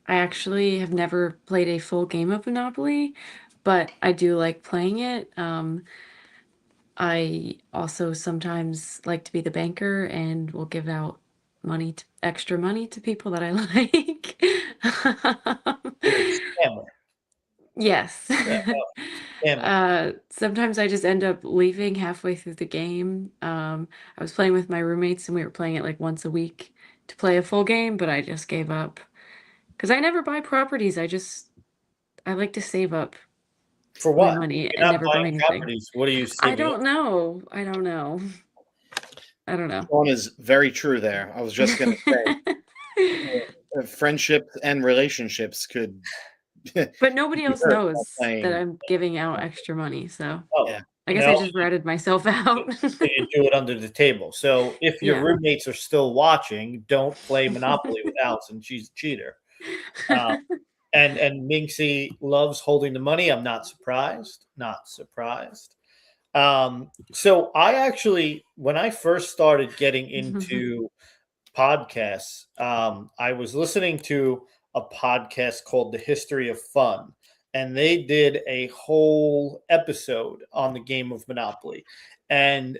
actually have never played a full game of Monopoly, but I do like playing it. I also sometimes like to be the banker and will give out extra money to people that I like. Scammer. Yes. Yeah. Sometimes I just end up leaving halfway through the game. I was playing with my roommates and we were playing it like once a week to play a full game, but I just gave up because I never buy properties. I like to save up For my what? money You're and not never buy buying anything. properties. What do you see? I don't know. I don't know. One is very true there. I was just going to say friendships and relationships could. But nobody else hurt by knows playing. that I'm giving out extra money. So Oh, Yeah. I guess I just ratted myself out. you do it under the table. So if your Yeah. roommates are still watching, don't play Monopoly with Allison. She's a cheater. And Minxie loves holding the money. I'm not surprised. Not surprised. So I actually, when I first started getting into podcasts, I was listening to a podcast called The History of Fun, and they did a whole episode on the game of Monopoly. And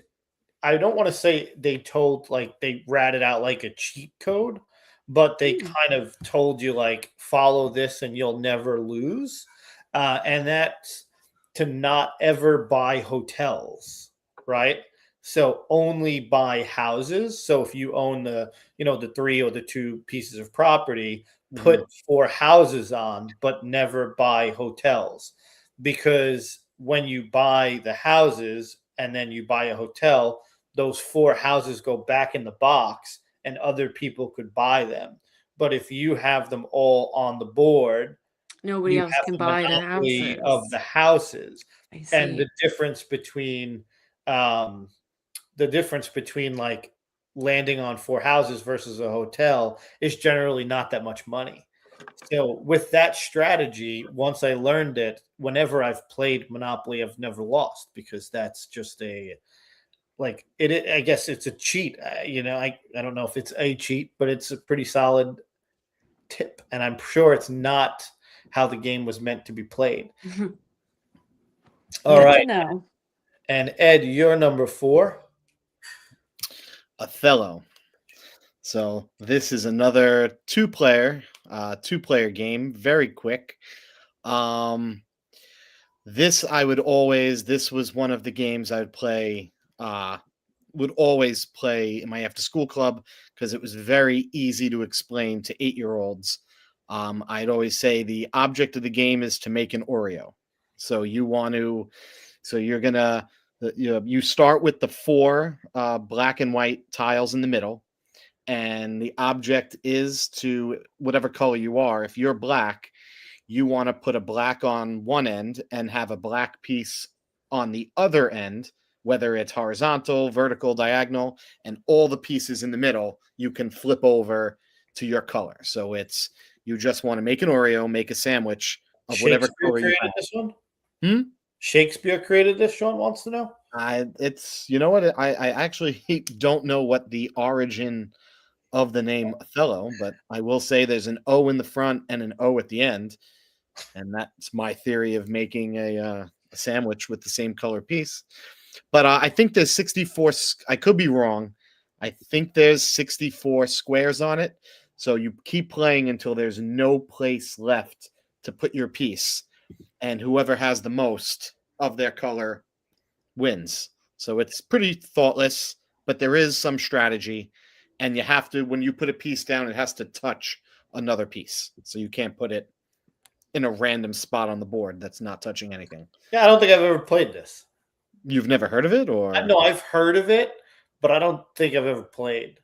I don't want to say they told, like, they ratted out like a cheat code, but they kind of told you, like, follow this and you'll never lose. And that's to not ever buy hotels, right? So only buy houses. So if you own the 3 or the 2 pieces of property, put 4 houses on, but never buy hotels. Because when you buy the houses and then you buy a hotel, those 4 houses go back in the box and other people could buy them. But if you have them all on the board, Nobody you else have can the buy the monopoly of houses. the houses. I And see. the difference between like landing on 4 houses versus a hotel is generally not that much money. So with that strategy, once I learned it, whenever I've played Monopoly, I've never lost, because that's just I guess it's a cheat. I don't know if it's a cheat, but it's a pretty solid tip, and I'm sure it's not how the game was meant to be played. All Good to right, know. and Ed, you're number 4. Othello. So this is another two-player game, very quick. This was one of the games I would always play in my after-school club, because it was very easy to explain to 8-year-olds. I'd always say the object of the game is to make an Oreo. So you start with the 4 black and white tiles in the middle, and the object is to whatever color you are. If you're black, you want to put a black on one end and have a black piece on the other end, whether it's horizontal, vertical, diagonal, and all the pieces in the middle you can flip over to your color. So you just want to make an Oreo, make a sandwich of whatever Shakespeare color you created have. this one? Shakespeare created this, Sean wants to know? I actually don't know what the origin of the name Othello, but I will say there's an O in the front and an O at the end, and that's my theory of making a sandwich with the same color piece. But I think there's 64. I could be wrong. I think there's 64 squares on it. So you keep playing until there's no place left to put your piece, and whoever has the most of their color wins. So it's pretty thoughtless, but there is some strategy, and you have to, when you put a piece down, it has to touch another piece. So you can't put it in a random spot on the board that's not touching anything. Yeah, I don't think I've ever played this. You've never heard of it, or No, I've heard of it, but I don't think I've ever played.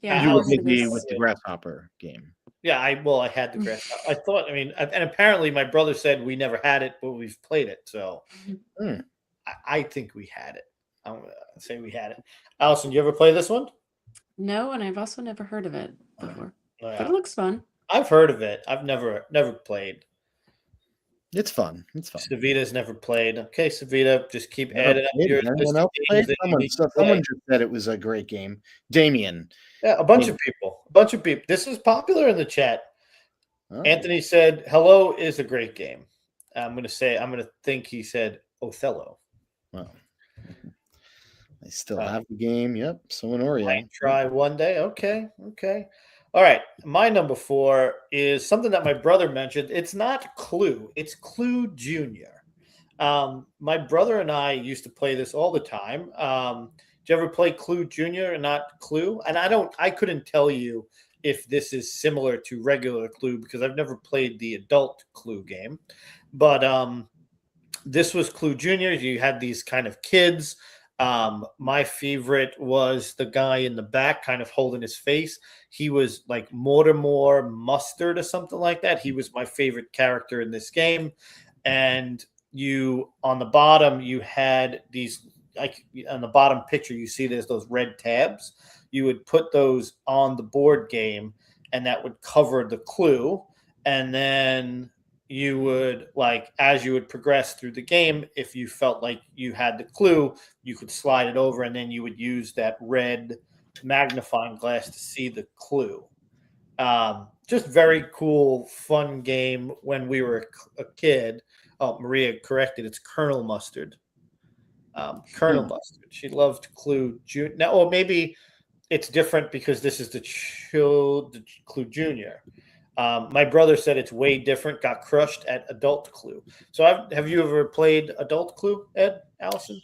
Yeah, you would Allison maybe is- with the grasshopper game. Yeah, I had the grass. I thought, and apparently my brother said we never had it, but we've played it. So I think we had it. I'm going to say we had it. Allison, you ever play this one? No, and I've also never heard of it before. Yeah. But it looks fun. I've heard of it. I've never played. It's fun. It's fun. Savita's never played. Okay, Savita, just keep adding up your Anyone list of else games played? that you need to Someone play. just said it was a great game. Damien. Yeah, a bunch of people. This is popular in the chat. Oh. Anthony said, "Hello is a great game." I'm going to think he said Othello. Well, I still have the game. Yep. So an Oreo. Might try one day. Okay. All right. My number 4 is something that my brother mentioned. It's not Clue. It's Clue Junior. My brother and I used to play this all the time. Did you ever play Clue Junior and not Clue? And I couldn't tell you if this is similar to regular Clue, because I've never played the adult Clue game. But this was Clue Junior. You had these kind of kids. My favorite was the guy in the back kind of holding his face. He was like Mortimer Mustard or something like that. He was my favorite character in this game. And on the bottom, you had these, like on the bottom picture, you see there's those red tabs. You would put those on the board game, and that would cover the clue. And then you would, like, as you would progress through the game, if you felt like you had the clue, you could slide it over, and then you would use that red magnifying glass to see the clue. just very cool, fun game when we were a kid. Oh, Maria corrected. It's Colonel Mustard. Colonel Mustard. She loved Clue Junior. Now, or maybe it's different because this is the Clue Junior. My brother said it's way different. Got crushed at Adult Clue. So, have you ever played Adult Clue, Ed, Allison?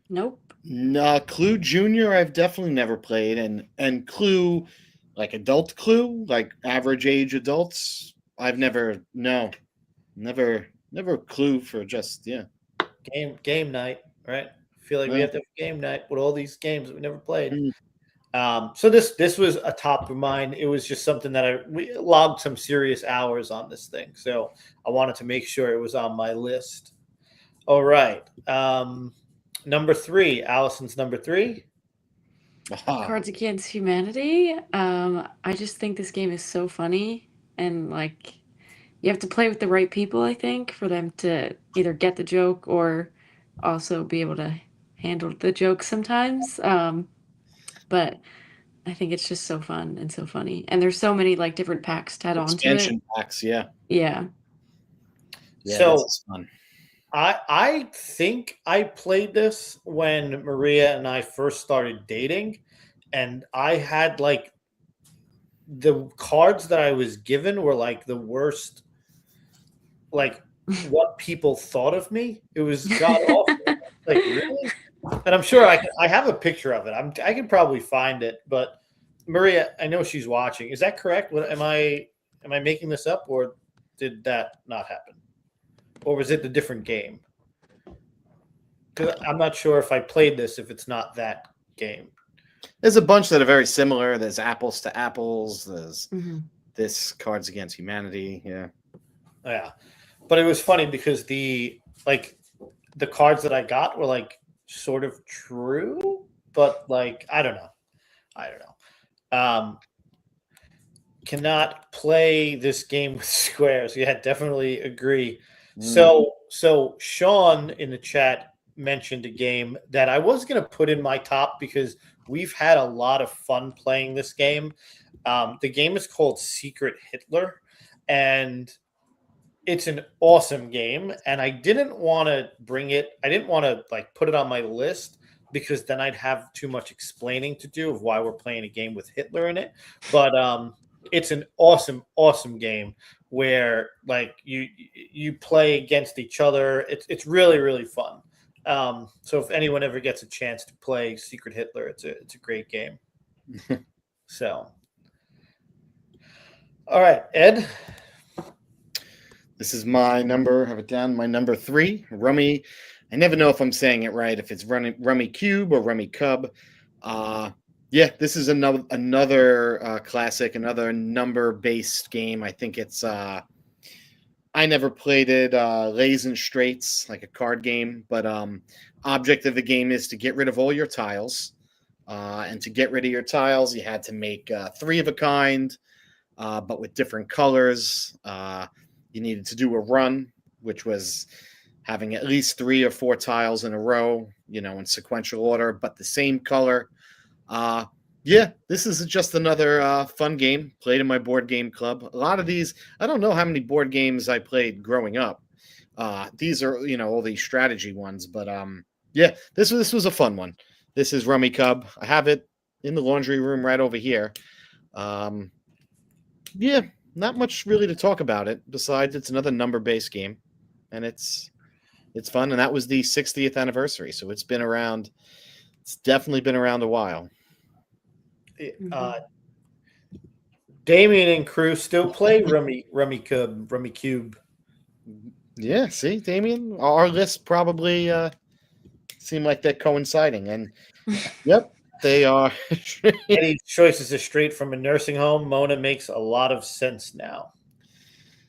Nope. No, Clue Junior, I've definitely never played, and Clue, like adult Clue, like average age adults, I've never Clue for just Game night, right? I feel like we have to have game night with all these games that we never played. So this was a top of mine. It was just something that we logged some serious hours on this thing, so I wanted to make sure it was on my list. All right. Number 3, Allison's number 3. Cards Against Humanity. I just think this game is so funny, and like you have to play with the right people, I think, for them to either get the joke or also be able to handle the joke sometimes. But I think it's just so fun and so funny, and there's so many like different packs to add on to it. Expansion packs, yeah. Yeah. So this is fun. I think I played this when Maria and I first started dating, and I had like the cards that I was given were like the worst, like what people thought of me. It was god awful. Like, really? And I'm sure I have a picture of it. I can probably find it, but Maria, I know she's watching. Is that correct? What am I making this up, or did that not happen? Or was it a different game? Because I'm not sure if I played this, if it's not that game. There's a bunch that are very similar. There's Apples to Apples. There's this Cards Against Humanity. Yeah. Yeah. But it was funny because the cards that I got were like sort of true, but like, I don't know. Cannot play this game with squares. Yeah, definitely agree. So Sean in the chat mentioned a game that I was going to put in my top because we've had a lot of fun playing this game. The game is called Secret Hitler, and it's an awesome game. And I didn't want to bring it. I didn't want to like put it on my list because then I'd have too much explaining to do of why we're playing a game with Hitler in it. But it's an awesome game where like you play against each other. It's really, really fun. So if anyone ever gets a chance to play Secret Hitler, it's a great game. So, all right, Ed. This is my number. Have it down. My number 3, Rummy. I never know if I'm saying it right. If it's Rummy Cube or Rummy Cub. Yeah, this is another classic, another number-based game. I think it's. I never played it. Lays and Straights, like a card game, but object of the game is to get rid of all your tiles, and to get rid of your tiles, you had to make 3 of a kind, but with different colors. You needed to do a run, which was having at least 3 or 4 tiles in a row, in sequential order, but the same color. Yeah, this is just another fun game played in my board game club. A lot of these, I don't know how many board games I played growing up. These are, all these strategy ones, but yeah, this was a fun one. This is Rummy Cub. I have it in the laundry room right over here. Yeah, not much really to talk about it besides it's another number-based game, and it's fun. And that was the 60th anniversary, so it's been around. It's definitely been around a while. Damien and crew still play Rummy Cube. Yeah, see, Damien, our lists probably seem like they're coinciding, and yep, they are. Eddie's choices are straight from a nursing home. Mona makes a lot of sense now.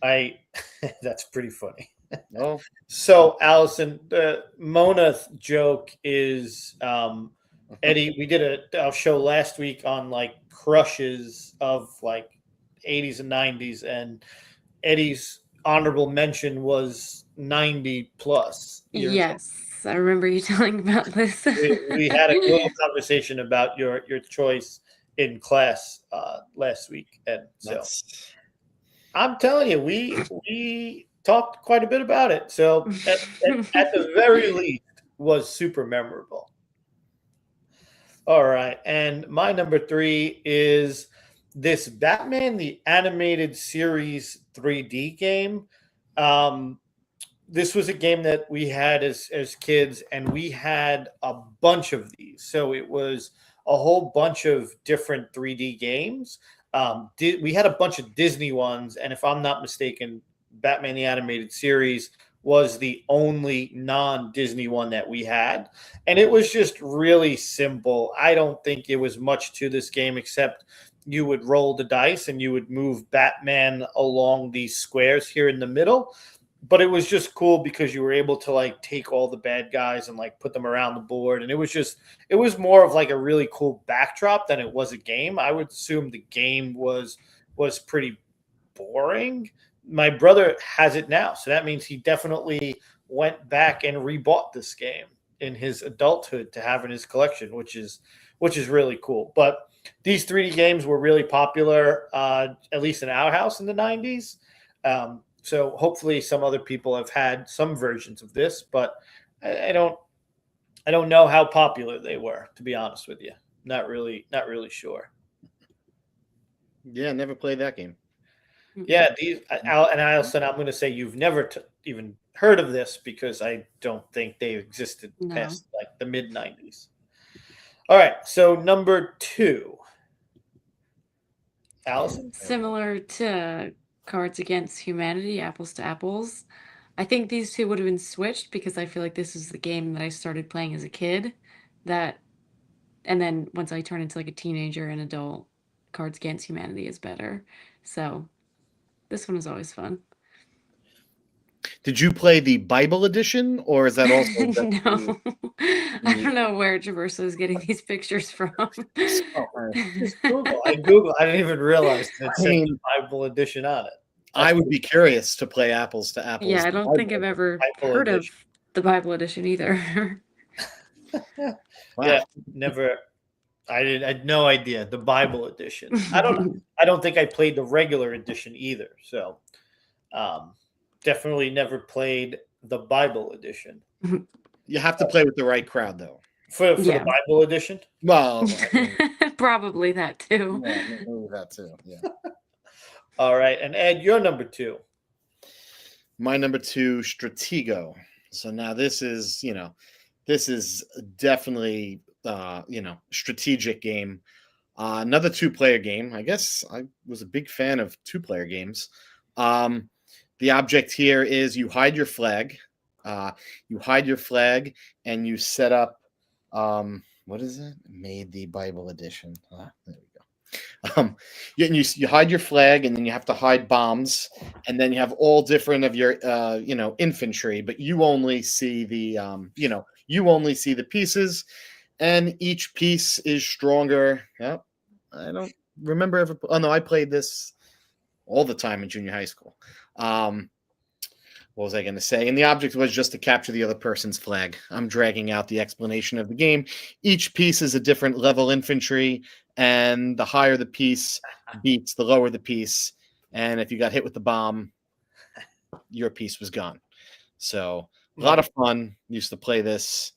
That's pretty funny. Oh. So, Allison, the Mona joke is Eddie. We did a show last week on like crushes of like 80s and 90s, and Eddie's honorable mention was 90 plus. Yes, I remember you telling about this. we had a little conversation about your choice in class last week, and so I'm telling you, we talked quite a bit about it. So at the very least, was super memorable. All right, and my number 3 is this Batman the Animated Series 3D game. Um, this was a game that we had as kids, and we had a bunch of these. So it was a whole bunch of different 3D games. We had a bunch of Disney ones, and if I'm not mistaken, Batman the Animated Series was the only non-Disney one that we had, and it was just really simple. I don't think it was much to this game except you would roll the dice and you would move Batman along these squares here in the middle. But it was just cool because you were able to like take all the bad guys and like put them around the board, and it was more of like a really cool backdrop than it was a game. I would assume the game was pretty boring. My brother has it now, so that means he definitely went back and rebought this game in his adulthood to have in his collection, which is really cool. But these 3D games were really popular, at least in our house in the 90s. So hopefully some other people have had some versions of this, but I don't know how popular they were, to be honest with you. Not really sure. Yeah, never played that game. Yeah, Allison, I'm going to say you've never even heard of this because I don't think they existed past like the mid 90s. All right, so number 2, Allison. Similar to Cards Against Humanity, Apples to Apples. I think these two would have been switched because I feel like this is the game that I started playing as a kid. And then once I turn into like a teenager and adult, Cards Against Humanity is better. So this one is always fun. Did you play the Bible edition, or is that also? No, I don't know where Traverso is getting these pictures from. Just Google. I didn't even realize that it said the Bible edition on it. I would be curious to play Apples to Apples. Yeah, I don't think I've ever heard of the Bible edition either. Wow. Yeah, never. I had no idea the Bible edition. I don't think I played the regular edition either. So, definitely never played the Bible edition. You have to play with the right crowd, though. For the Bible edition? Well, probably that too. Yeah, maybe that too. Yeah. All right, and Ed, your number 2. My number 2, Stratego. So now this is definitely strategic game. Another 2-player game. I guess I was a big fan of 2-player games. The object here is you hide your flag. And you set up. What is it? Made the Bible edition. There we go. You hide your flag, and then you have to hide bombs, and then you have all different of your infantry, but you only see the pieces, and each piece is stronger. Yep. I don't remember ever. Oh no, I played this all the time in junior high school. What was I going to say? And the object was just to capture the other person's flag. I'm dragging out the explanation of the game. Each piece is a different level infantry, and the higher the piece beats the lower the piece. And if you got hit with the bomb, your piece was gone. So a lot of fun. Used to play this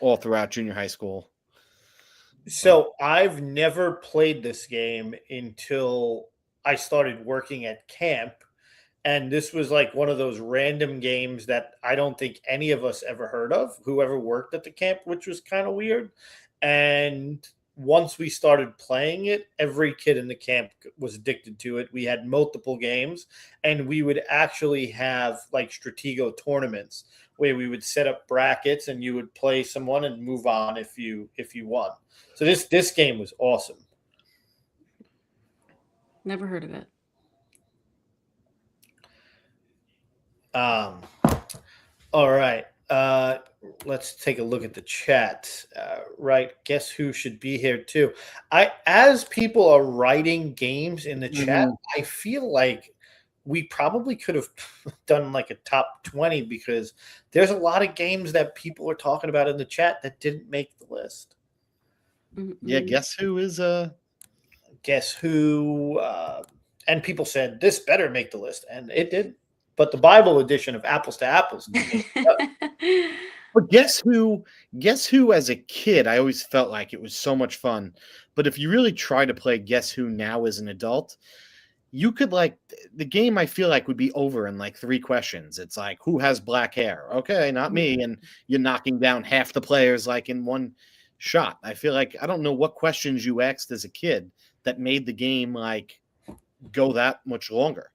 all throughout junior high school. So I've never played this game until I started working at camp. And this was like one of those random games that I don't think any of us ever heard of, whoever worked at the camp, which was kind of weird. And once we started playing it, every kid in the camp was addicted to it. We had multiple games, and we would actually have like Stratego tournaments where we would set up brackets and you would play someone and move on if you won. So this game was awesome. Never heard of it. All right. Let's take a look at the chat. Right. Guess who should be here too? As people are writing games in the chat, I feel like we probably could have done like a top 20 because there's a lot of games that people are talking about in the chat that didn't make the list. Yeah. Guess who is Guess who? and people said this better make the list, and it did. But the Bible edition of Apples to Apples. But guess who? Guess who? As a kid, I always felt like it was so much fun. But if you really try to play Guess Who now as an adult, you could like the game. I feel like would be over in like 3 questions. It's like who has black hair? Okay, not me. And you're knocking down half the players like in one shot. I feel like I don't know what questions you asked as a kid that made the game like go that much longer.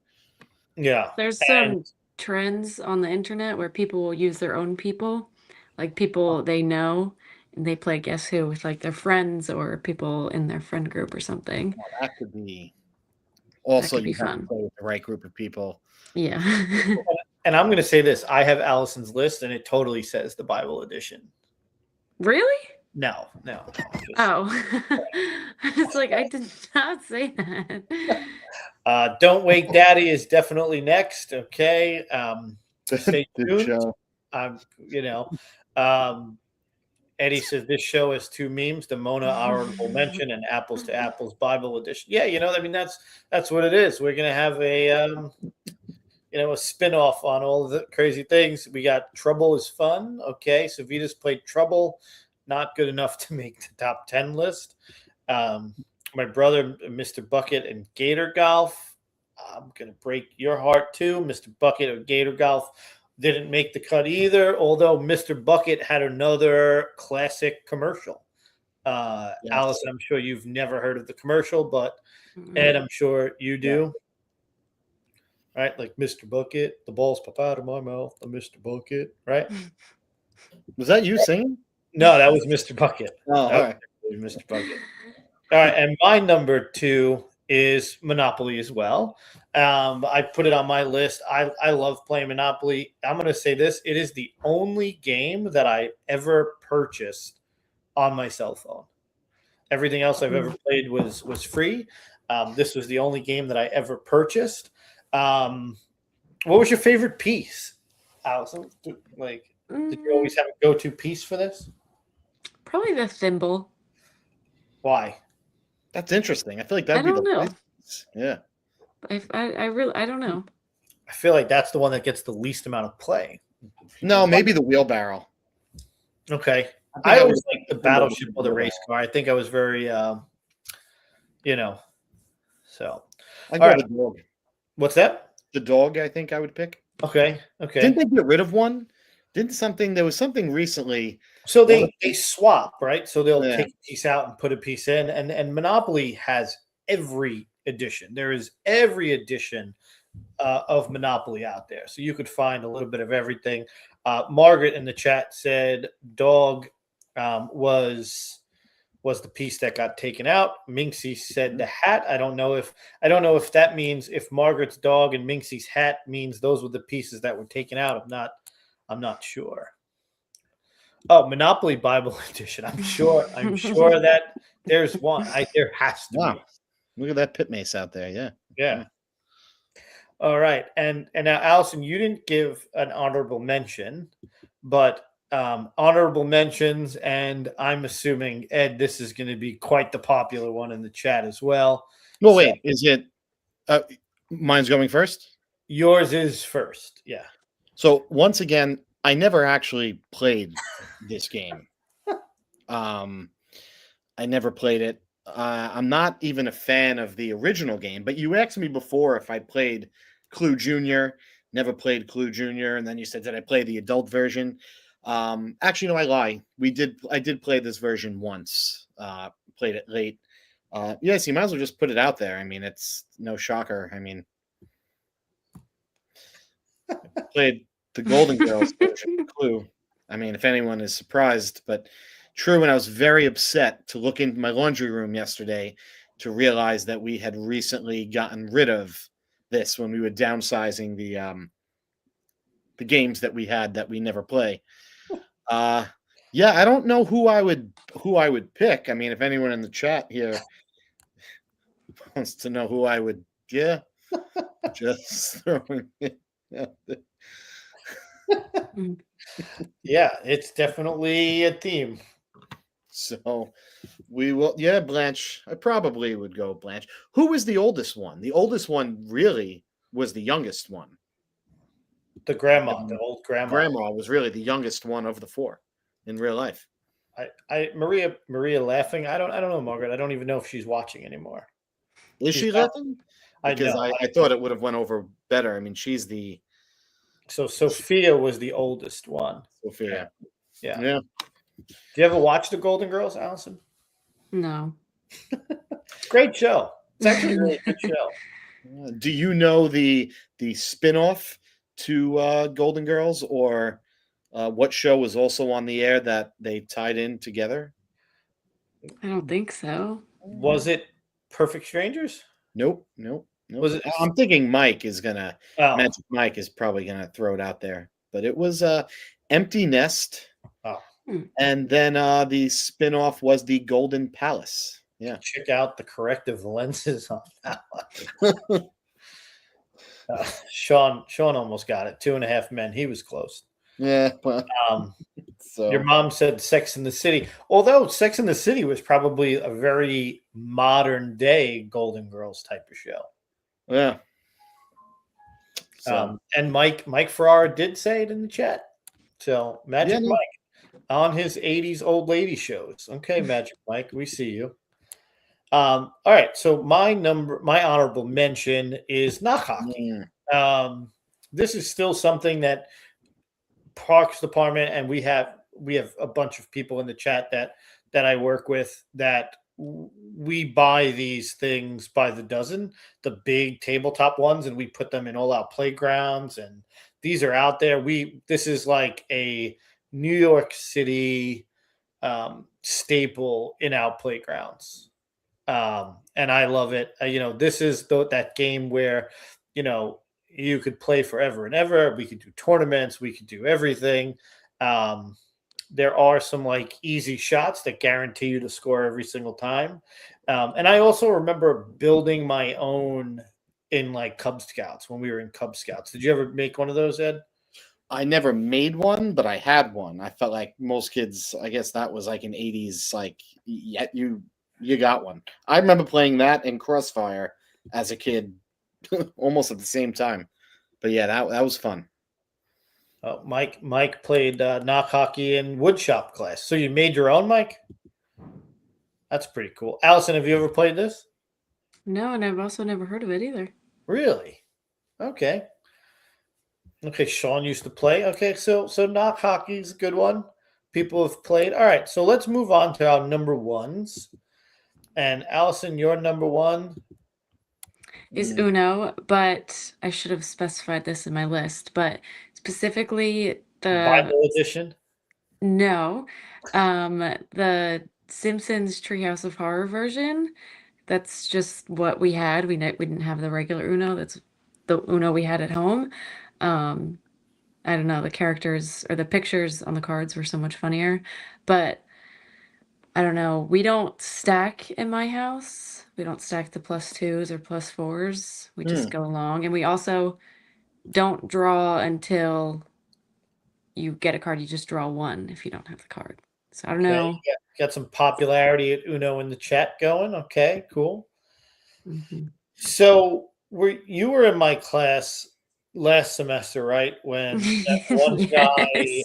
Yeah, There's some trends on the internet where people will use their own people, like people they know, and they play Guess Who with like their friends or people in their friend group or something. Well, that could be. Also, could be you have fun. to play with the right group of people. Yeah. and I'm going to say this: I have Allison's list, and it totally says the Bible edition. Really? No. Oh. It's like I did not say that. Don't Wake Daddy is definitely next. Okay. Stay tuned. Eddie says this show has 2 memes: the Mona honorable mention and Apples to Apples Bible edition. Yeah, I mean that's what it is. We're gonna have a a spin-off on all of the crazy things. We got Trouble is Fun. Okay, so Vita's played Trouble, not good enough to make the top 10 list. My brother, Mr. Bucket, and Gator Golf. I'm gonna break your heart too. Mr. Bucket or Gator Golf didn't make the cut either, although Mr. Bucket had another classic commercial. Yes. Alice, I'm sure you've never heard of the commercial, but Ed, I'm sure you do. Yeah. Right? Like Mr. Bucket, the balls pop out of my mouth, the Mr. Bucket, right? Was that you singing? No, that was Mr. Bucket. Oh, all right. Mr. Bucket. All right, and my number 2 is Monopoly as well. I put it on my list. I love playing Monopoly. I'm going to say this. It is the only game that I ever purchased on my cell phone. Everything else I've ever played was free. This was the only game that I ever purchased. What was your favorite piece, Allison? Did you always have a go-to piece for this? Probably the thimble. Why? That's interesting. I feel like that'd be the best. Yeah. I don't know. I feel like that's the one that gets the least amount of play. No, maybe the wheelbarrow. Okay. I always like the battleship or the race car. I think I was very, so. I go the dog. What's that? The dog, I think I would pick. Okay. Didn't they get rid of one? There was something recently. So they swap, right? So they'll take a piece out and put a piece in. And Monopoly has every edition. There is every edition of Monopoly out there. So you could find a little bit of everything. Margaret in the chat said dog was the piece that got taken out. Minxie said the hat. I don't know if that means if Margaret's dog and Minxie's hat means those were the pieces that were taken out. I'm not sure. Oh, Monopoly Bible edition. I'm sure that there's one. There has to be. Look at that pit mace out there. Yeah. Yeah. All right. And now, Allison, you didn't give an honorable mention, but honorable mentions, and I'm assuming, Ed, this is going to be quite the popular one in the chat as well. Well, wait, is it mine's going first? Yours is first. Yeah. So once again, I never actually played this game. I never played it. I'm not even a fan of the original game, but you asked me before if I played Clue Junior. Never played Clue Junior, and then you said, did I play the adult version? Actually, no, I lie. I did play this version once. Played it late. Yes, you might as well just put it out there. I mean, it's no shocker. I mean, I played the Golden Girls version of Clue. I mean, if anyone is surprised, but true. And I was very upset to look into my laundry room yesterday to realize that we had recently gotten rid of this when we were downsizing the games that we had that we never play. Yeah, I don't know who I would pick. I mean, if anyone in the chat here wants to know who I would, just throwing it out there. Yeah, it's definitely a theme. So we will. Yeah, Blanche. I probably would go Blanche. Who was the oldest one? The oldest one really was the youngest one. The grandma, the old grandma. Grandma was really the youngest one of the four in real life. Maria laughing. I don't know, Margaret. I don't even know if she's watching anymore. Is she laughing? Because I thought it would have went over better. I mean, she's the So Sophia was the oldest one. Sophia. Yeah. Yeah. Do you ever watch the Golden Girls, Allison? No. Great show. It's actually a really good show. Do you know the spin-off to Golden Girls, or what show was also on the air that they tied in together? I don't think so. Was it Perfect Strangers? Nope. Was it? I'm thinking Magic Oh, Mike is probably gonna throw it out there, but it was Empty Nest. Oh. And then the spin-off was the Golden Palace. Yeah. Check out the corrective lenses on that one. Sean almost got it. 2.5 Men. He was close. Yeah. Well, so Your mom said Sex in the City. Although Sex in the City was probably a very modern day Golden Girls type of show. yeah. So And Mike Ferrara did say it in the chat. So Magic Yeah, no. Mike on his 80s old lady shows. Okay, Magic Mike, we see you. All right. So my honorable mention is knock hockey. This is still something that Parks Department, and we have a bunch of people in the chat that I work with that we buy these things by the dozen, the big tabletop ones, and we put them in all out playgrounds, and these are out there. This is like a New York City staple in our playgrounds. And I love it. This is that game where, you could play forever and ever. We could do tournaments. We could do everything. There are some like easy shots that guarantee you to score every single time. And I also remember building my own in like Cub Scouts when we were in Cub Scouts. Did you ever make one of those, Ed? I never made one, but I had one. I felt like most kids, I guess that was like an 80s, like, yeah, you got one. I remember playing that in Crossfire as a kid almost at the same time. But yeah, that was fun. Oh, Mike played knock hockey in woodshop class. So you made your own, Mike? That's pretty cool. Allison, have you ever played this? No, and I've also never heard of it either. Really? Okay. Okay, Sean used to play. Okay, so knock hockey is a good one. People have played. All right, so let's move on to our number ones. And Allison, your number one is Uno, but I should have specified this in my list, but specifically the Bible edition. No, the Simpsons Treehouse of Horror version. That's just what we had. We didn't have the regular Uno. That's the Uno we had at home. I don't know, the characters or the pictures on the cards were so much funnier, but I don't know. We don't stack in my house. We don't stack the +2s or +4s. We just go along. And we also don't draw until you get a card. You just draw one if you don't have the card. So I don't know. Okay, got some popularity at Uno in the chat going. Okay, cool. Mm-hmm. So you were in my class last semester, right? When that one guy,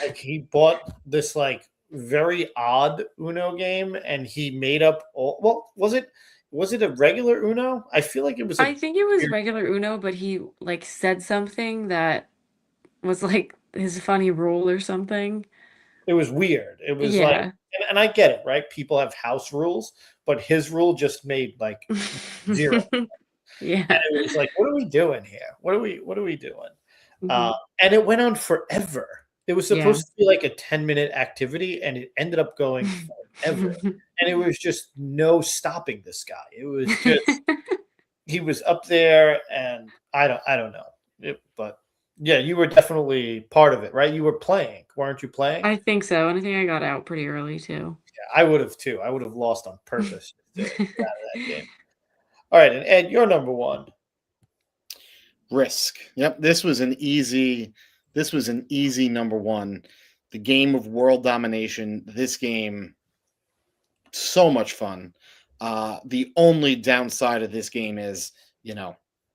like, he bought this like very odd Uno game, and he made up all. Well, was it a regular Uno? I feel like it was. I think it was regular Uno, but he like said something that was like his funny rule or something. It was weird. It was like, and I get it, right? People have house rules, but his rule just made like 0. Yeah. And it was like, what are we doing here? What are we doing? Mm-hmm. And it went on forever. It was supposed to be like a 10-minute activity, and it ended up going forever. And it was just no stopping this guy. It was just he was up there, and I don't know. But yeah, you were definitely part of it, right? You were playing, weren't you playing? I think so, and I think I got out pretty early too. Yeah, I would have too. I would have lost on purpose to get out of that game. All right, and Ed, you're number one. Risk. Yep, this was an easy number one. the game of world domination. This game, so much fun. The only downside of this game is,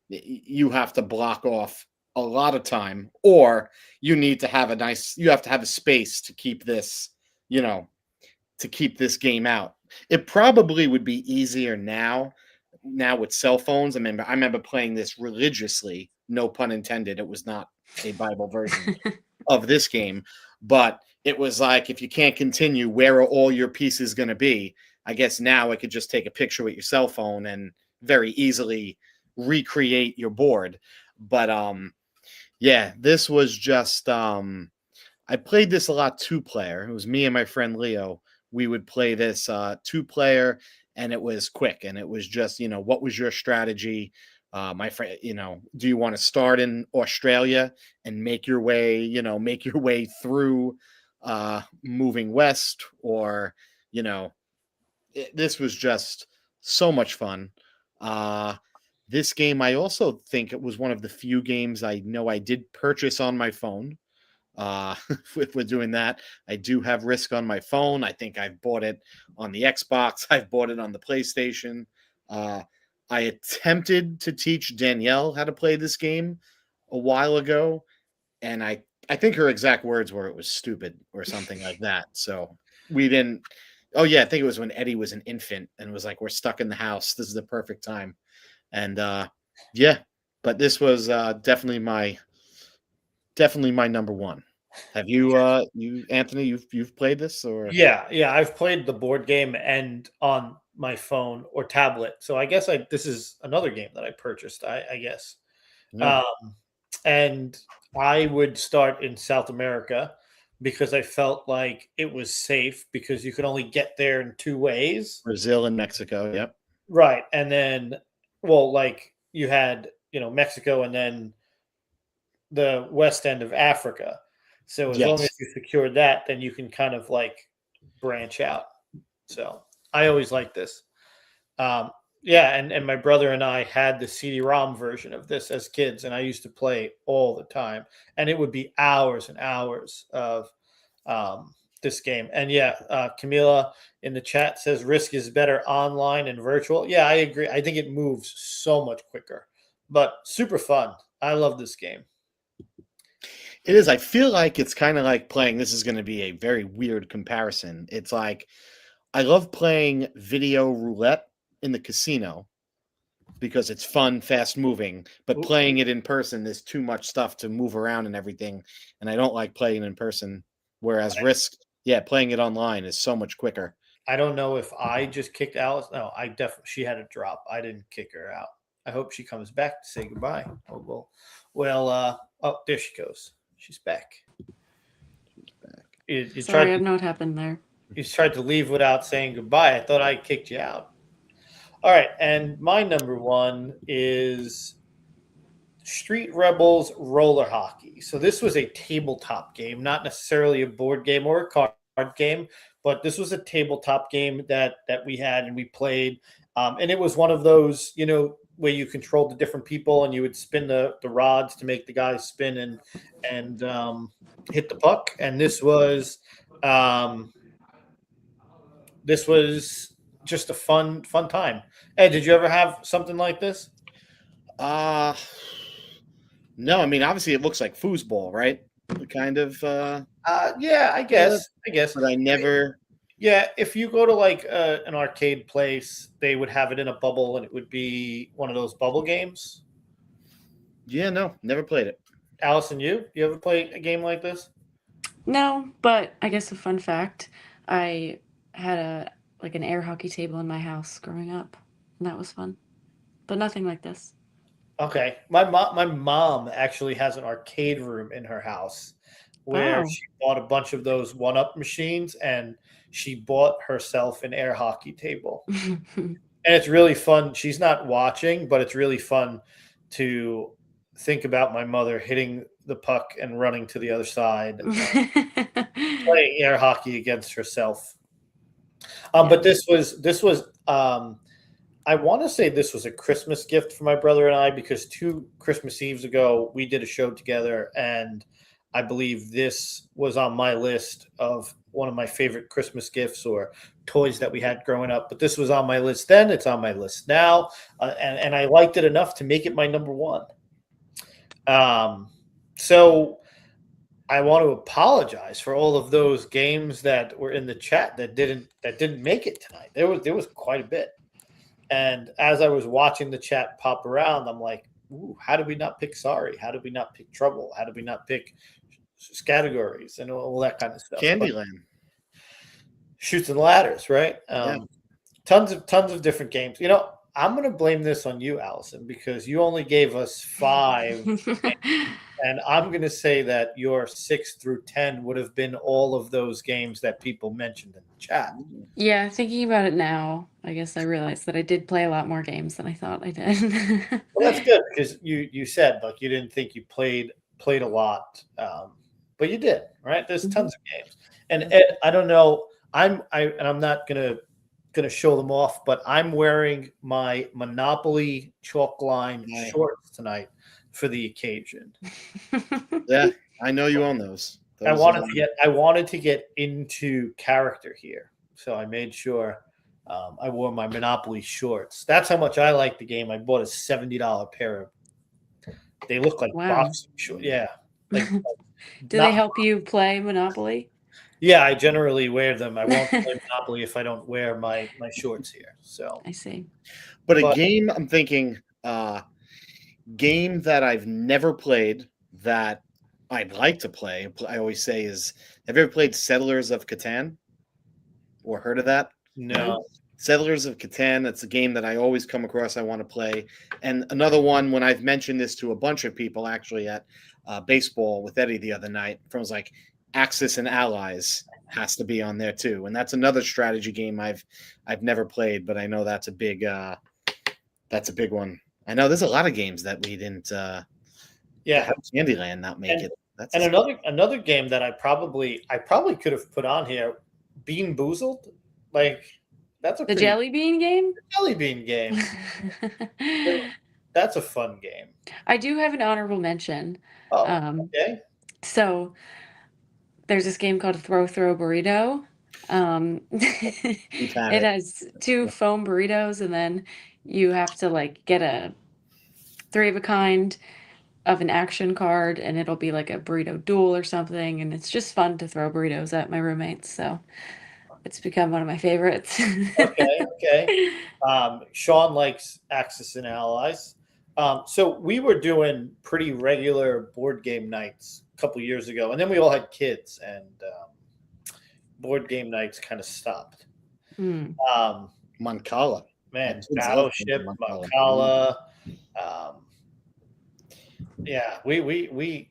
you have to block off a lot of time, or you need to have you have to have a space to keep this, to keep this game out. It probably would be easier now with cell phones. I remember playing this religiously, no pun intended. It was not a Bible version of this game, but it was like, if you can't continue, where are all your pieces going to be? I guess now I could just take a picture with your cell phone and very easily recreate your board. But yeah, this was just I played this a lot 2-player. It was me and my friend Leo. We would play this 2-player, and it was quick, and it was just, what was your strategy? My friend, do you want to start in Australia and make your way through moving west, or this was just so much fun. This game, I also think it was one of the few games I know I did purchase on my phone. If we're doing that, I do have Risk on my phone. I think I've bought it on the Xbox. I've bought it on the PlayStation. I attempted to teach Danielle how to play this game a while ago, and I think her exact words were, it was stupid or something like that. So we didn't. Oh yeah, I think it was when Eddie was an infant and was like, we're stuck in the house. This is the perfect time. And yeah, but this was definitely my number one. Have you Anthony, you've played this? Or Yeah, I've played the board game and on my phone or tablet. So I guess this is another game that I purchased, I guess. No. And I would start in South America because I felt like it was safe, because you could only get there in 2 ways. Brazil and Mexico, yep. Right. And then, well, like you had, Mexico and then the west end of Africa. So as long as you secured that, then you can kind of like branch out. So I always like this. Yeah, and my brother and I had the CD-ROM version of this as kids, and I used to play all the time. And it would be hours and hours of this game. And yeah, Camila in the chat says Risk is better online and virtual. Yeah, I agree. I think it moves so much quicker, but super fun. I love this game. It is. I feel like it's kind of like playing. This is going to be a very weird comparison. It's like I love playing video roulette in the casino because it's fun, fast moving, but playing it in person, there's too much stuff to move around and everything. And I don't like playing in person. Whereas Risk, playing it online is so much quicker. I don't know if I just kicked Alice. No, I definitely, she had a drop. I didn't kick her out. I hope she comes back to say goodbye. Oh, there she goes. She's back. Sorry, I don't know what happened there. You tried to leave without saying goodbye. I thought I kicked you out. All right, and my number one is Street Rebels Roller Hockey. So this was a tabletop game, not necessarily a board game or a card game, but this was a tabletop game that we had and we played. And it was one of those, where you controlled the different people and you would spin the rods to make the guys spin and hit the puck. And this was just a fun time. Ed, did you ever have something like this? No, I mean, obviously it looks like foosball, right? Kind of. Yeah, I guess. But I never. Yeah, if you go to like an arcade place, they would have it in a bubble, and it would be one of those bubble games. Yeah, no, never played it. Allison, you ever play a game like this? No, but I guess a fun fact, I had an air hockey table in my house growing up, and that was fun, but nothing like this. Okay, my mom actually has an arcade room in her house where she bought a bunch of those 1-up machines, and she bought herself an air hockey table. And it's really fun. She's not watching, but it's really fun to think about my mother hitting the puck and running to the other side, playing air hockey against herself. But this was I want to say this was a Christmas gift for my brother and I, because 2 Christmas Eves ago we did a show together, and I believe this was on my list of one of my favorite Christmas gifts or toys that we had growing up. But this was on my list then. It's on my list now, and I liked it enough to make it my number one. So I want to apologize for all of those games that were in the chat that didn't make it tonight. There was quite a bit. And as I was watching the chat pop around, I'm like, ooh, how did we not pick Sorry? How did we not pick Trouble? How did we not pick Categories and all that kind of stuff? Candyland. Shoots and Ladders, right? Yeah. Tons of different games. You know, I'm going to blame this on you, Allison, because you only gave us 5. And I'm going to say that your 6 through 10 would have been all of those games that people mentioned in the chat. Yeah, thinking about it now, I guess I realized that I did play a lot more games than I thought I did. Well, that's good because you said like you didn't think you played a lot, but you did, right? There's tons of games, and Ed, I don't know. I'm not gonna show them off, but I'm wearing my Monopoly chalk line shorts tonight for the occasion. Yeah, I know you own those. I wanted to get into character here, so I made sure I wore my Monopoly shorts. That's how much I like the game. I bought a $70 pair of. They look like boxing shorts. Yeah. Like, Do they help you play Monopoly? Yeah, I generally wear them. I won't play Monopoly if I don't wear my shorts here. So I see. But a game I'm thinking, game that I've never played that I'd like to play. I always say is, have you ever played Settlers of Catan? Or heard of that? No. Settlers of Catan. That's a game that I always come across. I want to play. And another one, when I've mentioned this to a bunch of people, actually at baseball with Eddie the other night, from was like Axis and Allies has to be on there too. And that's another strategy game I've never played, but I know that's a big one. I know there's a lot of games that we didn't. Candyland not make it. That's another game that I probably could have put on here, Bean Boozled. Like that's the Jelly Bean game. Jelly Bean game. That's a fun game. I do have an honorable mention. Oh, okay. So there's this game called Throw Burrito. It has 2 foam burritos, and then you have to like get a 3 of a kind of an action card, and it'll be like a burrito duel or something. And it's just fun to throw burritos at my roommates. So it's become one of my favorites. Okay. Sean likes Axis and Allies. So we were doing pretty regular board game nights a couple years ago, and then we all had kids, and board game nights kind of stopped. Mancala. Man, Battleship, Mancala. Yeah, we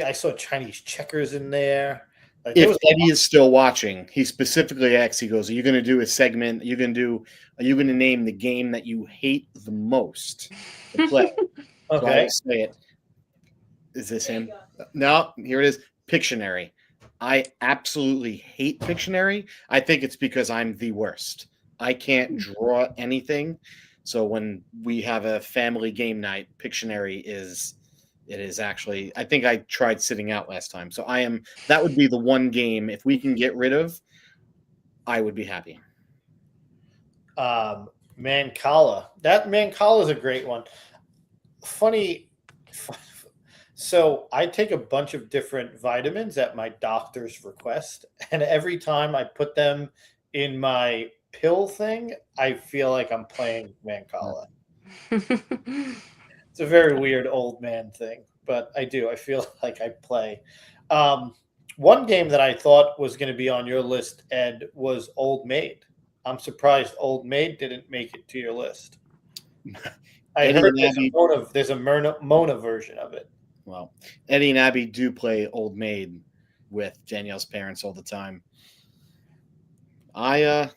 I saw Chinese checkers in there. Like, if Eddie is still watching, he specifically asked, he goes, are you going to do a segment? Are you going to name the game that you hate the most to play? Okay. So say it. Is this him? No, here it is. Pictionary. I absolutely hate Pictionary. I think it's because I'm the worst. I can't draw anything. So when we have a family game night, Pictionary is actually, I think I tried sitting out last time. So that would be the one game, if we can get rid of, I would be happy. Mancala. That Mancala is a great one. Funny. So I take a bunch of different vitamins at my doctor's request, and every time I put them in my pill thing, I feel like I'm playing Mancala. It's a very weird old man thing, but I do. I feel like I play. One game that I thought was going to be on your list, Ed, was Old Maid. I'm surprised Old Maid didn't make it to your list. I heard there's a Mona version of it. Well, Eddie and Abby do play Old Maid with Danielle's parents all the time. I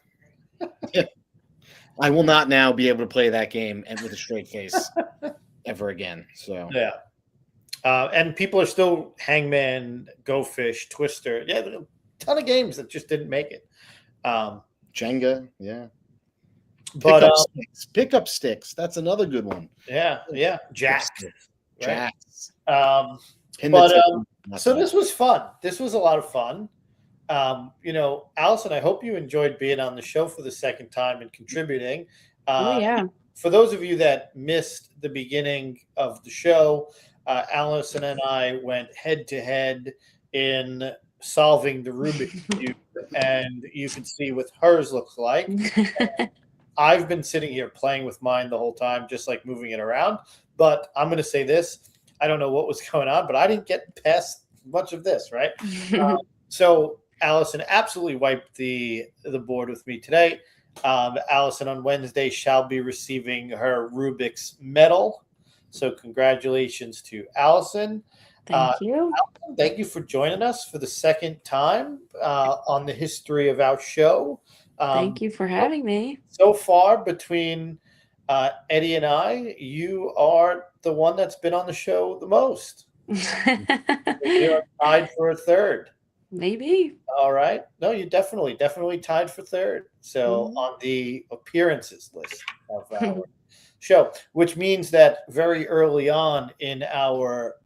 will not now be able to play that game and with a straight face ever again. So yeah, and people are still Hangman, Go Fish, Twister. Yeah, a ton of games that just didn't make it. Jenga, yeah. But pick up sticks. That's another good one. Yeah. Jacks. Jacks. So this was fun. This was a lot of fun. Allison, I hope you enjoyed being on the show for the second time and contributing. Oh yeah. For those of you that missed the beginning of the show, Allison and I went head to head in solving the Rubik's Cube, and you can see what hers looks like. I've been sitting here playing with mine the whole time, just like moving it around. But I'm going to say this. I don't know what was going on, but I didn't get past much of this, right? So Allison absolutely wiped the board with me today. Allison on Wednesday shall be receiving her Rubik's medal. So congratulations to Allison. Thank you. Allison, thank you for joining us for the second time on the history of our show. Thank you for having me. So far, between Eddie and I, you are the one that's been on the show the most. You're tied for a third. Maybe. All right. No, you definitely tied for third. So on the appearances list of our show, which means that very early on in our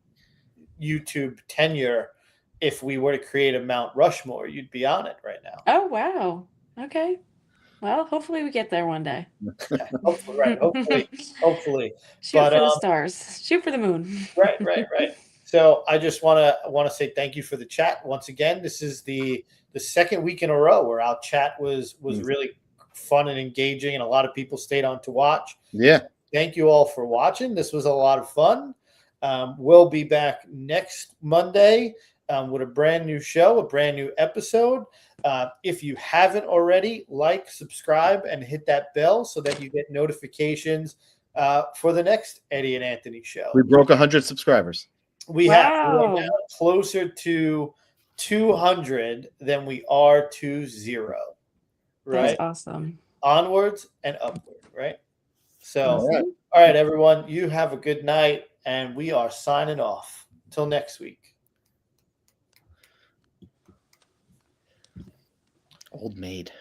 YouTube tenure, if we were to create a Mount Rushmore, you'd be on it right now. Oh wow. Okay. Well, hopefully we get there one day. Yeah, hopefully, right. Hopefully. Shoot for the stars. Shoot for the moon. Right. So I just want to say thank you for the chat once again. This is the second week in a row where our chat was really fun and engaging, and a lot of people stayed on to watch. Yeah. Thank you all for watching. This was a lot of fun. We'll be back next Monday with a brand new show, a brand new episode. If you haven't already, like, subscribe, and hit that bell so that you get notifications for the next Eddie and Anthony show. We broke 100 subscribers. We have right now closer to 200 than we are to 0. Right? That's awesome. Onwards and upward, right? So, all right, everyone, you have a good night, and we are signing off. Till next week. Old maid.